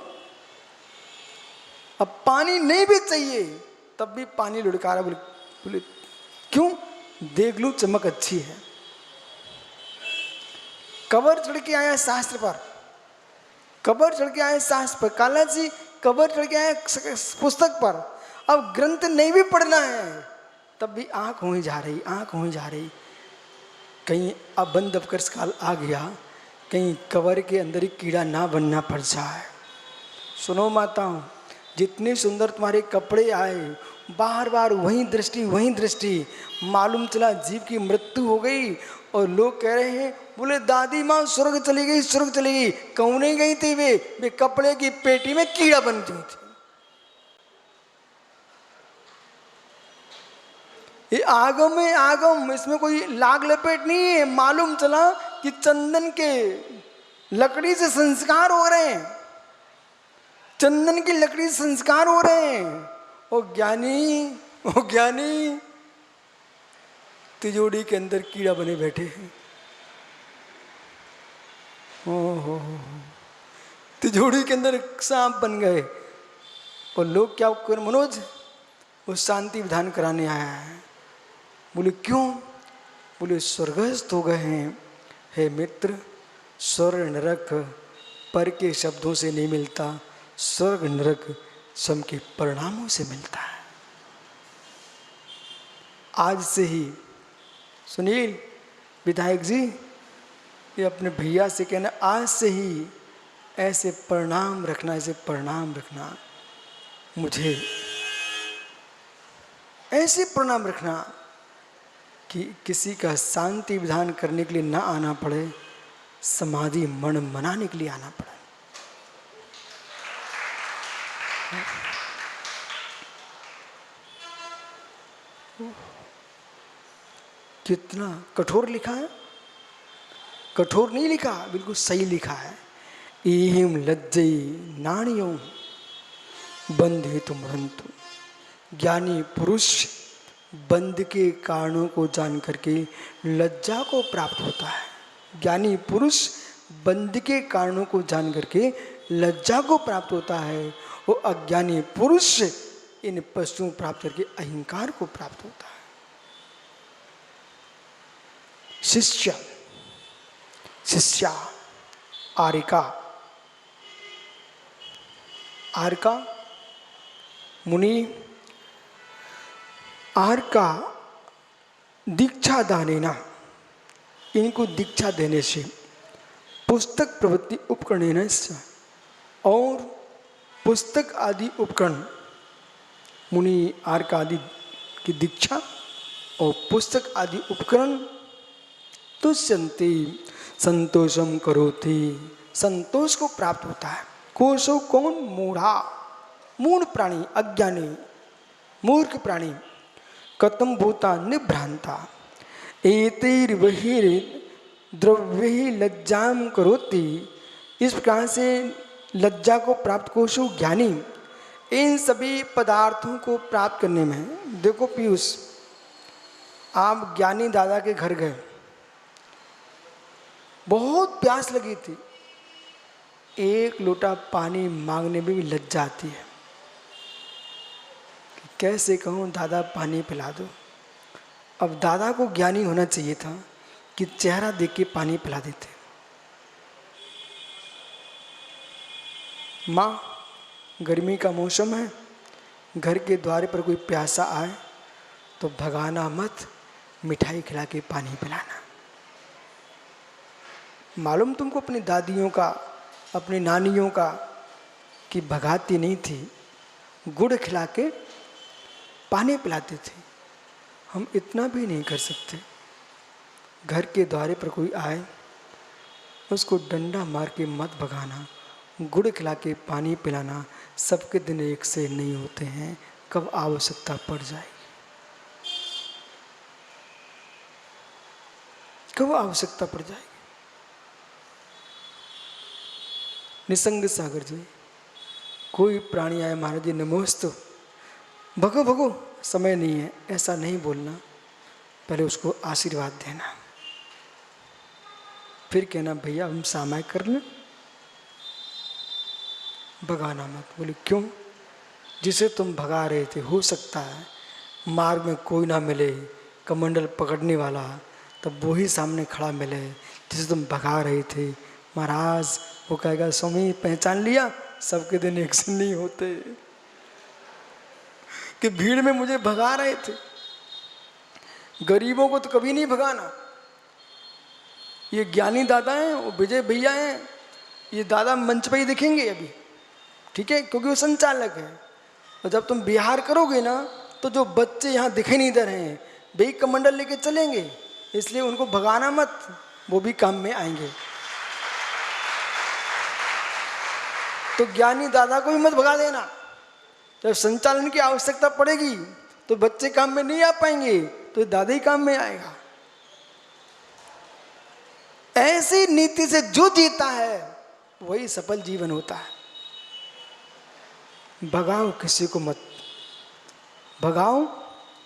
अब पानी नहीं भी चाहिए तब भी पानी लुढ़का रहा। बोले क्यों? देख लूं चमक अच्छी है। कबर चढ़ के आया शास्त्र पर, कबर चढ़ के आए शास्त्र पर, काला जी कबर चढ़ के आए पुस्तक पर। अब ग्रंथ नहीं भी पढ़ना है तब भी आंख वहीं जा रही, आंख वहीं जा रही। कहीं अब बंद अपकर्ष काल आ गया, कहीं कबर के अंदर ही कीड़ा ना बनना पड़ जाए। सुनो माताओं, जितने सुंदर तुम्हारे कपड़े आए, बार बार वहीं दृष्टि वहीं दृष्टि, मालूम चला जीव की मृत्यु हो गई और लोग कह रहे हैं, बोले दादी माँ स्वर्ग चली गई, स्वर्ग चली गई। कहूँ नहीं गई थी, वे कपड़े की पेटी में कीड़ा बन गई थी। ये आगम है आगम, इसमें कोई लाग लपेट नहीं है। मालूम चला कि चंदन के लकड़ी से संस्कार हो रहे हैं, चंदन की लकड़ी से संस्कार हो रहे हैं। ओ ज्ञानी तिजोरी के अंदर कीड़ा बने बैठे हैं। ओहो, तिजोरी के अंदर सांप बन गए। और लोग क्या कर, मनोज वो शांति विधान कराने आया है। बोले क्यों? बोले स्वर्गस्थ हो गए हैं। हे मित्र, स्वर्ग नरक पर के शब्दों से नहीं मिलता, स्वर्ग नरक सम के परिणामों से मिलता है। आज से ही सुनील विधायक जी, ये अपने भैया से कहना, आज से ही ऐसे प्रणाम रखना, ऐसे प्रणाम रखना, मुझे ऐसे प्रणाम रखना कि किसी का शांति विधान करने के लिए ना आना पड़े, समाधि मन मनाने के लिए आना पड़े। कितना कठोर लिखा है, कठोर नहीं लिखा, बिल्कुल सही लिखा है। एहिम लज्जई नाणियों बंधे तुम हंतु। ज्ञानी पुरुष बंध के कारणों को जान करके लज्जा को प्राप्त होता है। ज्ञानी पुरुष बंध के कारणों को जान करके लज्जा को प्राप्त होता है। वो अज्ञानी पुरुष इन पशुओं प्राप्त करके अहंकार को प्राप्त होता है। शिष्य, शिष्या, आरिका, आरिका मुनि, आरिका दीक्षा दानेना, इनको दीक्षा देने से, पुस्तक प्रवृत्ति उपकरणेन से, और पुस्तक आदि उपकरण, मुनि आरिका आदि की दीक्षा और पुस्तक आदि उपकरण तुष्यन्ति संतोषम करोति, संतोष को प्राप्त होता है। कोशो कौन? मूढ़ा, मूढ़ प्राणी, अज्ञानी, मूर्ख प्राणी। कतम भूता निभ्रांता एतैर्बहिर द्रव्य लज्जाम करोति, इस प्रकार से लज्जा को प्राप्त कोशो ज्ञानी। इन सभी पदार्थों को प्राप्त करने में, देखो पीयूष, आप ज्ञानी दादा के घर गए, बहुत प्यास लगी थी, एक लोटा पानी मांगने में भी लज्जा आती है कि कैसे कहूँ दादा पानी पिला दो। अब दादा को ज्ञानी होना चाहिए था कि चेहरा देख के पानी पिला देते। माँ, गर्मी का मौसम है, घर के द्वार पर कोई प्यासा आए तो भगाना मत, मिठाई खिला के पानी पिलाना। मालूम तुमको अपनी दादियों का, अपनी नानियों का, कि भगाती नहीं थी, गुड़ खिला के पानी पिलाते थे। हम इतना भी नहीं कर सकते। घर के द्वारे पर कोई आए, उसको डंडा मार के मत भगाना, गुड़ खिला के पानी पिलाना। सबके दिन एक से नहीं होते हैं, कब आवश्यकता पड़ जाएगी, कब आवश्यकता पड़ जाएगी। निसंग सागर जी, कोई प्राणी आए, महाराज जी नमोस्तु, भगो भगो, समय नहीं है, ऐसा नहीं बोलना। पहले उसको आशीर्वाद देना, फिर कहना भैया हम सामायिक कर लें, भगाना मत। बोले क्यों? जिसे तुम भगा रहे थे, हो सकता है मार्ग में कोई ना मिले कमंडल पकड़ने वाला, तब वो ही सामने खड़ा मिले जिसे तुम भगा रहे थे। महाराज वो कहेगा स्वामी पहचान लिया, सबके दिन एक से नहीं होते, कि भीड़ में मुझे भगा रहे थे। गरीबों को तो कभी नहीं भगाना। ये ज्ञानी दादा हैं, वो विजय भैया हैं, ये दादा मंच पे ही दिखेंगे अभी, ठीक है, क्योंकि वो संचालक है। और जब तुम बिहार करोगे ना, तो जो बच्चे यहाँ दिखे नहीं दे रहे हैं, वे कमंडल लेके चलेंगे, इसलिए उनको भगाना मत, वो भी काम में आएंगे। तो ज्ञानी दादा को भी मत भगा देना। जब संचालन की आवश्यकता पड़ेगी तो बच्चे काम में नहीं आ पाएंगे, तो दादा ही काम में आएगा। ऐसी नीति से जो जीता है वही सफल जीवन होता है। भगाओ किसी को मत, भगाओ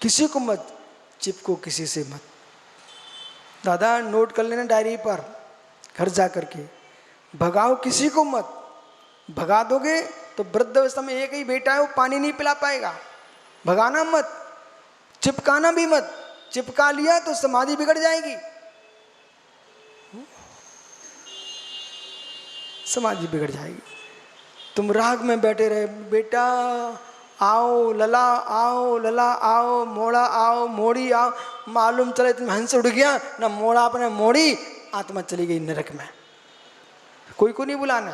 किसी को मत, चिपको किसी से मत। दादा नोट कर लेना डायरी पर, घर जा करके, भगाओ किसी को मत। भगा दोगे तो वृद्धावस्था में एक ही बेटा है, वो पानी नहीं पिला पाएगा। भगाना मत, चिपकाना भी मत। चिपका लिया तो समाधि बिगड़ जाएगी, समाधि बिगड़ जाएगी। तुम राग में बैठे रहे, बेटा आओ लला, आओ लला, आओ मोड़ा, आओ मोड़ी, आओ। मालूम चले तुम हंस उड़ गया ना, मोड़ा अपने मोड़ी, आत्मा चली गई नरक में। कोई को नहीं बुलाना,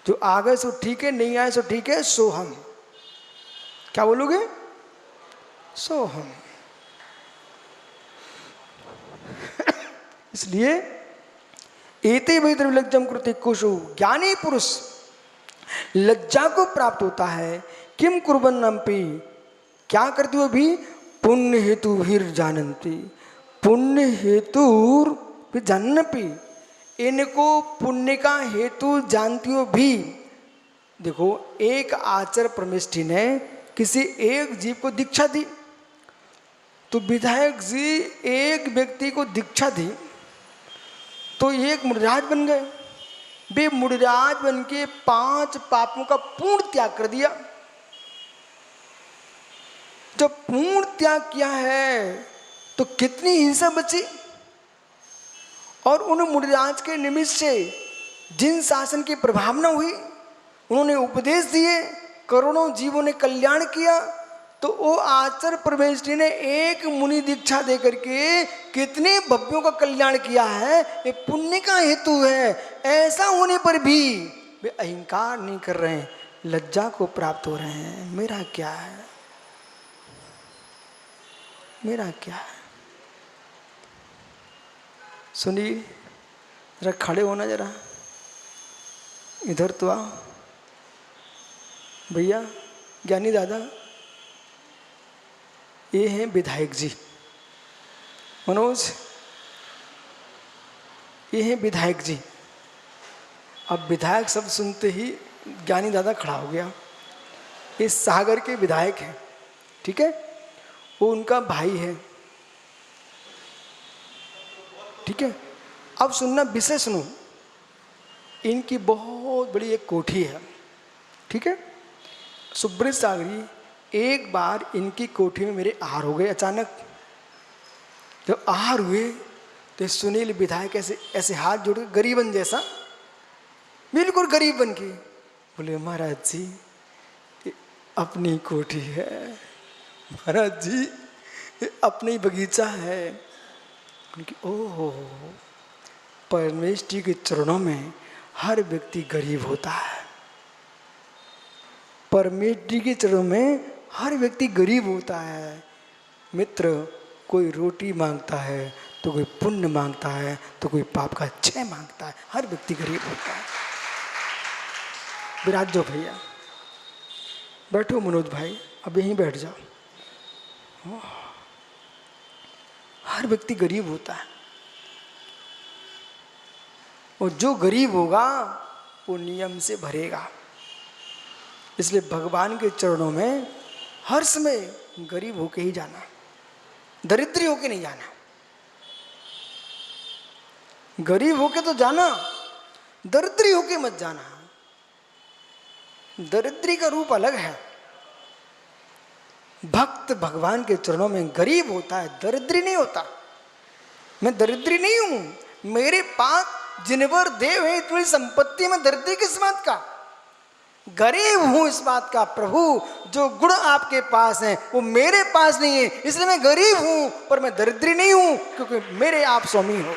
जो आ गए सो ठीक है, नहीं आए सो ठीक है, सो हम। क्या बोलोगे? सो हम। इसलिए एते वैद्रविलज्जम कृते कुशु, ज्ञानी पुरुष लज्जा को प्राप्त होता है। किम कुर्वन्नपि, क्या करते हो भी? पुण्य हेतु भीर जानन्ति, पुण्य हेतु भी जानन्ति, इनको पुण्य का हेतु जानती हो भी। देखो, एक आचार्य परमेष्ठी ने किसी एक जीव को दीक्षा दी, तो विधायक जी एक व्यक्ति को दीक्षा दी तो एक मुनिराज बन गए। वे मुनिराज बन के 5 पापों का पूर्ण त्याग कर दिया। जब पूर्ण त्याग किया है तो कितनी हिंसा बची। और उन मुनिराज के निमित्त से जिन शासन की प्रभावना हुई, उन्होंने उपदेश दिए, करोड़ों जीवों ने कल्याण किया, तो वो आचार्य परमेष्ठी ने एक मुनि दीक्षा दे करके कितने भव्यों का कल्याण किया है। ये पुण्य का हेतु है। ऐसा होने पर भी वे अहंकार नहीं कर रहे हैं, लज्जा को प्राप्त हो रहे हैं। मेरा क्या है, मेरा क्या है। सुनिए, जरा खड़े होना, जरा इधर तो आओ भैया, ज्ञानी दादा। ये हैं विधायक जी, मनोज, ये हैं विधायक जी। अब विधायक शब्द सुनते ही ज्ञानी दादा खड़ा हो गया। ये सागर के विधायक हैं, ठीक है, वो उनका भाई है, ठीक है। अब सुनना, विषय सुनो। इनकी बहुत बड़ी एक कोठी है, ठीक है। सुब्रत सागरी एक बार इनकी कोठी में मेरे आहार हो गए अचानक। जब आहार हुए तो सुनील विधायक ऐसे ऐसे हाथ जोड़ के, गरीबन जैसा, बिल्कुल गरीब बन के बोले, महाराज जी ये अपनी कोठी है, महाराज जी ये अपनी बगीचा है। उनकी ओह, परमेष्ठी के चरणों में हर व्यक्ति गरीब होता है। परमेष्ठी के चरणों में हर व्यक्ति गरीब होता है। मित्र, कोई रोटी मांगता है तो कोई पुण्य मांगता है, तो कोई पाप का क्षय मांगता है। हर व्यक्ति गरीब होता है। विराज जो भैया, बैठो मनोज भाई, अब यहीं बैठ जाओ। हर व्यक्ति गरीब होता है, और जो गरीब होगा वो नियम से भरेगा। इसलिए भगवान के चरणों में हर समय गरीब होके ही जाना, दरिद्री होके नहीं जाना। गरीब होके तो जाना, दरिद्री होके मत जाना। दरिद्री का रूप अलग है। भक्त भगवान के चरणों में गरीब होता है, दरिद्री नहीं होता। मैं दरिद्री नहीं हूं, मेरे पास जिनवर देव है इतनी संपत्ति में दरिद्री किस बात का। गरीब हूं इस बात का, प्रभु जो गुण आपके पास हैं वो मेरे पास नहीं है, इसलिए मैं गरीब हूं, पर मैं दरिद्री नहीं हूं, क्योंकि मेरे आप स्वामी हो।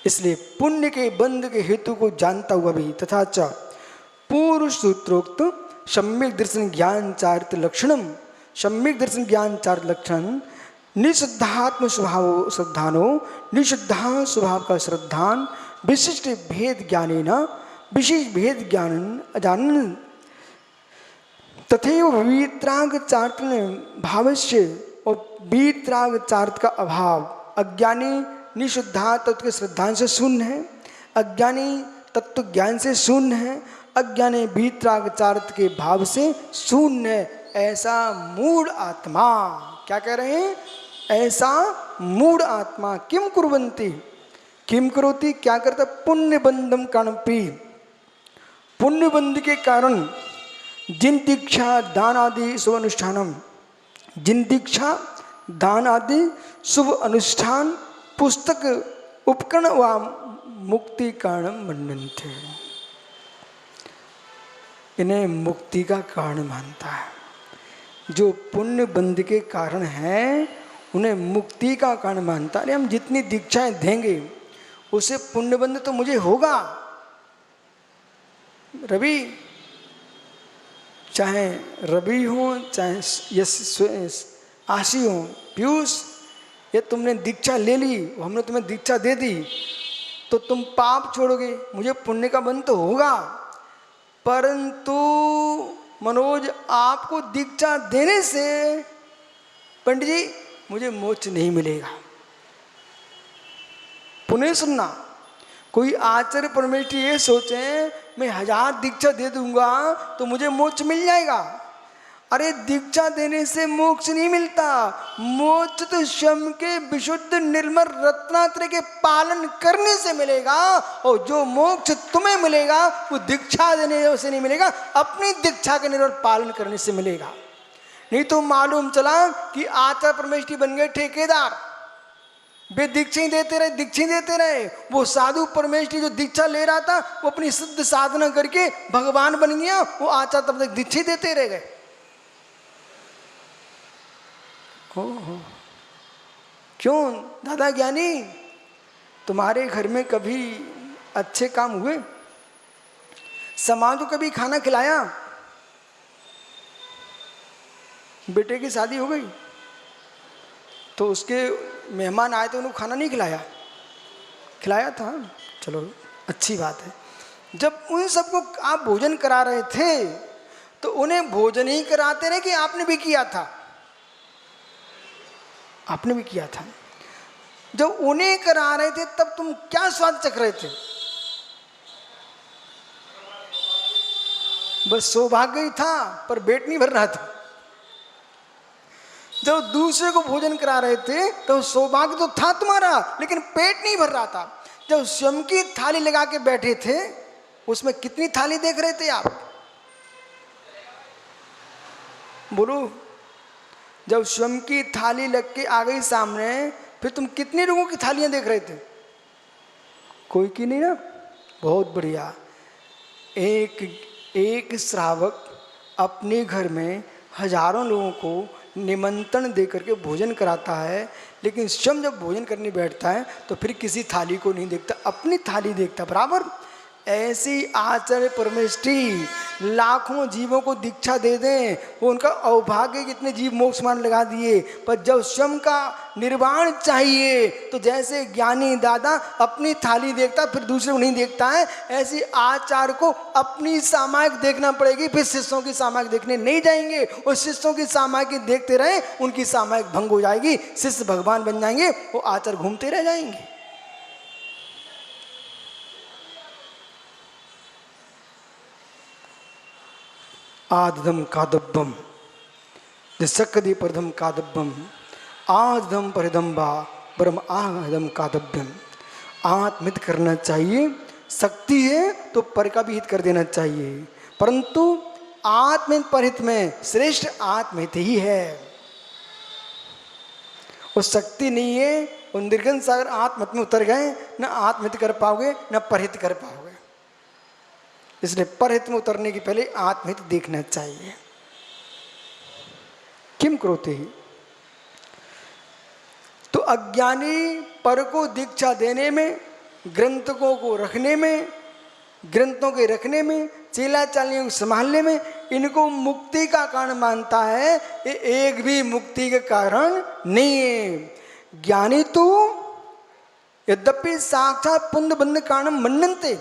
इसलिए पुण्य के बंध के हेतु को जानता हुआ भी, तथा च पूर्व सूत्रोक्त सम्यक दर्शन ज्ञान चारित्र लक्षणम, सम्यक दर्शन ज्ञान चारित्र लक्षण निषिद्धात्म स्वभाव श्रद्धानो, निषिद्धा स्वभाव का श्रद्धान, विशिष्ट भेद ज्ञाने न विशेष भेद ज्ञान अजानन, तथैव वीतराग चारित्र भावस्य, और वीतराग चारित्र का अभाव अज्ञानी निषुद्धा तत्व के श्रद्धान से शून्य है, अज्ञानी तत्व ज्ञान से शून्य है, अज्ञानी वीतराग चारित्र के भाव से शून्य है। ऐसा मूढ़ आत्मा, क्या कह रहे हैं, ऐसा मूढ़ आत्मा किम कुर्वन्ति, किम करोति, क्या करता, पुण्य बंधम कारणपि, पुण्य बंध के कारण जिन दीक्षा दान आदि शुभ अनुष्ठानम, जिन दीक्षा दान आदि शुभ अनुष्ठान पुस्तक उपकरण व मुक्ति कारण मन्यन्ते, इन्हें मुक्ति का कारण मानता है। जो पुण्य बंध के कारण हैं उन्हें मुक्ति का कारण मानता। अरे हम जितनी दीक्षाएं देंगे उसे पुण्य बंध तो मुझे होगा। रवि, चाहे रवि हो चाहे आशी हो, पीयूष, ये तुमने दीक्षा ले ली, हमने तुम्हें दीक्षा दे दी तो तुम पाप छोड़ोगे, मुझे पुण्य का बंध तो होगा। परंतु मनोज, आपको दीक्षा देने से पंडित जी मुझे मोक्ष नहीं मिलेगा। पुनः सुनना, कोई आचार्य परमेष्ठी ये सोचे मैं 1000 दीक्षा दे दूंगा तो मुझे मोक्ष मिल जाएगा। अरे दीक्षा देने से मोक्ष नहीं मिलता, मोक्ष तो स्वयं के विशुद्ध निर्मल रत्नात्रय के पालन करने से मिलेगा। और जो मोक्ष तुम्हें मिलेगा वो दीक्षा देने से नहीं मिलेगा, अपनी दीक्षा के निर्मल पालन करने से मिलेगा। नहीं तो मालूम चला कि आचार्य परमेष्ठी बन गए ठेकेदार, वे दीक्षाएं देते रहे, दीक्षाएं देते रहे। वो साधु परमेष्ठी जो दीक्षा ले रहा था वो अपनी सिद्ध साधना करके भगवान बन गया, वो आचार्य तब तक दीक्षा देते रह गए। क्यों दादा ज्ञानी, तुम्हारे घर में कभी अच्छे काम हुए? समाज को कभी खाना खिलाया? बेटे की शादी हो गई तो उसके मेहमान आए तो उनको खाना नहीं खिलाया? खिलाया था, चलो अच्छी बात है। जब उन सबको आप भोजन करा रहे थे तो उन्हें भोजन ही कराते रहे कि आपने भी किया था? आपने भी किया था। जब उन्हें करा रहे थे तब तुम क्या स्वाद चख रहे थे? बस सौभाग्य ही था पर पेट नहीं भर रहा था। जब दूसरे को भोजन करा रहे थे तो सौभाग्य तो था तुम्हारा लेकिन पेट नहीं भर रहा था। जब स्वयं की थाली लगा के बैठे थे उसमें कितनी थाली देख रहे थे आप? बोलो, जब स्वयं की थाली लग के आ गई सामने फिर तुम कितने लोगों की थालियां देख रहे थे? कोई की नहीं ना? बहुत बढ़िया। एक श्रावक अपने घर में हजारों लोगों को निमंत्रण दे करके भोजन कराता है, लेकिन स्वयं जब भोजन करने बैठता है तो फिर किसी थाली को नहीं देखता, अपनी थाली देखता। बराबर ऐसी आचार्य परमेष्ठी लाखों जीवों को दीक्षा दे दें, वो उनका अवभाग्य कितने जीव मोक्ष मान लगा दिए। पर जब स्वयं का निर्वाण चाहिए तो जैसे ज्ञानी दादा अपनी थाली देखता फिर दूसरे को नहीं देखता है, ऐसी आचार्य को अपनी सामायिक देखना पड़ेगी, फिर शिष्यों की सामायिक देखने नहीं जाएंगे। और शिष्यों की सामायिक देखते रहे उनकी सामायिक भंग हो जाएगी, शिष्य भगवान बन जाएंगे, वो आचार्य घूमते रह जाएंगे। आदधम कादब्बम सकदी परधम कादब्बम आदधम परिदम्बा परम आदम कादब्यम। आत्महित करना चाहिए, शक्ति है तो पर का भी हित कर देना चाहिए, परंतु आत्महित परहित में श्रेष्ठ आत्महित ही है। वो शक्ति नहीं है, वो निर्गन सागर आत्महित में उतर गए, न आत्महित कर पाओगे न परहित कर पाओगे। इसलिए परहित में उतरने की पहले आत्महित देखना चाहिए। किम करोते ही, तो अज्ञानी पर को दीक्षा देने में, ग्रंथों को रखने में, ग्रंथों के रखने में, चेला चालियों को संभालने में इनको मुक्ति का कारण मानता है। ये एक भी मुक्ति के कारण नहीं है। ज्ञानी तो यद्यपि साक्षात पुण्य बंध कारणम मन्नन्ते,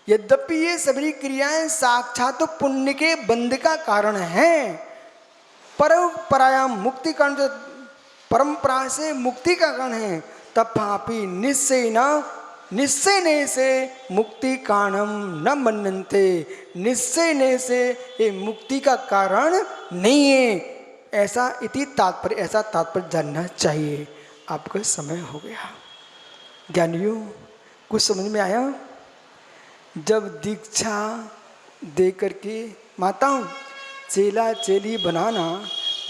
यद्यपि ये सभी क्रियाएं साक्षात तो पुण्य के बंध का कारण हैं, परंपरायाम मुक्ति कारण, जो परंपरा से मुक्ति का कारण है, तथापि निश्चय से मुक्ति कारणम न मन्नन्ते, निश्चय से ये मुक्ति का कारण नहीं है। ऐसा इति तात्पर्य, ऐसा तात्पर्य जानना चाहिए। आपका समय हो गया ज्ञानियों, कुछ समझ में आया? जब दीक्षा दे करके माताओं चेला चेली बनाना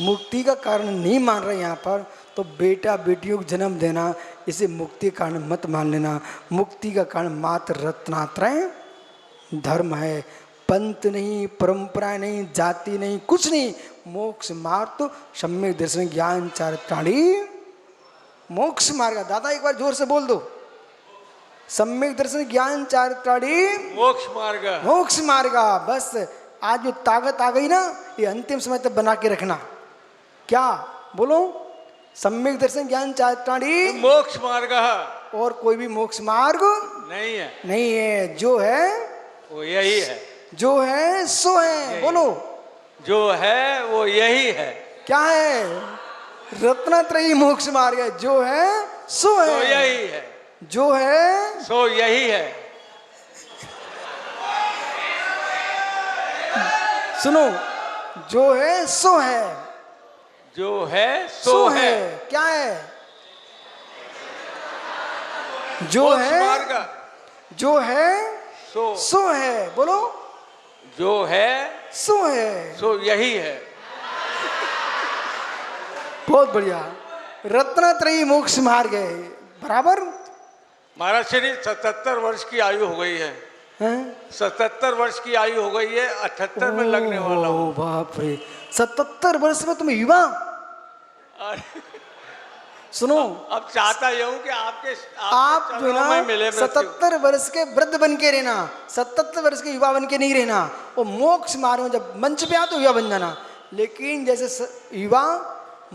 मुक्ति का कारण नहीं मान रहे यहाँ पर, तो बेटा बेटियों को जन्म देना इसे मुक्ति का कारण मत मान लेना। मुक्ति का कारण मात्र रत्नात्रय धर्म है, पंथ नहीं, परंपरा नहीं, जाति नहीं, कुछ नहीं। मोक्ष मार्ग तो सम्यक दर्शन ज्ञान चारित्राणी मोक्ष मार्ग। दादा एक बार जोर से बोल दो, सम्यक दर्शन ज्ञान चारित्राणी मोक्ष मार्ग। मोक्ष मार्ग। बस आज जो ताकत आ गई ना, ये अंतिम समय तक बना के रखना। क्या बोलो? सम्यक दर्शन ज्ञान चारित्राणी मोक्ष मार्ग और कोई भी मोक्ष मार्ग नहीं है, नहीं है। जो है वो यही है, जो है सो है। बोलो जो है वो यही है। क्या है? रत्नत्रयी मोक्ष मार्ग है। जो है सो है, तो यही है, जो है सो यही है। सुनो, जो है सो है, जो है सो सो है। क्या है? जो मोक्ष है, मार्ग जो है सो, सो है। बोलो जो है सो है। सो यही है। बहुत बढ़िया। रत्नत्रयी मोक्ष मार्ग है। बराबर। महाराज श्री 77 वर्ष की आयु हो गई है। हैं? 77 वर्ष की आयु हो गई है, 78 में लगने वाला हूँ। ओ बाप रे, 77 वर्ष में तुम युवा। सुनो, अब चाहता ये हूँ कि आपके आप जो चरणों में मिले ना मृत्यु। 77 वर्ष के वृद्ध बन के रहना, 77 वर्ष के युवा बन के नहीं रहना। वो मोक्ष मार्ग में जब मंच पे आ तो युवा बन जाना। लेकिन जैसे युवा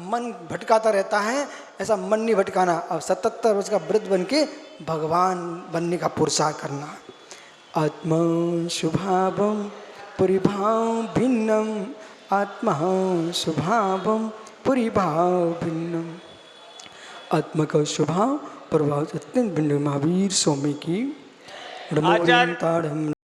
मन भटकाता रहता है, ऐसा मन नहीं भटकाना। अब 77 वर्ष का वृद्ध बन के भगवान बनने का पुरुषार्थ करना। आत्मा शुभावम परिभाव भिन्नम, आत्मा शुभावम परिभाव भिन्नम। आत्मा का स्वभाव प्रभाव अत्यंत भिन्न। महावीर स्वामी की आचार्य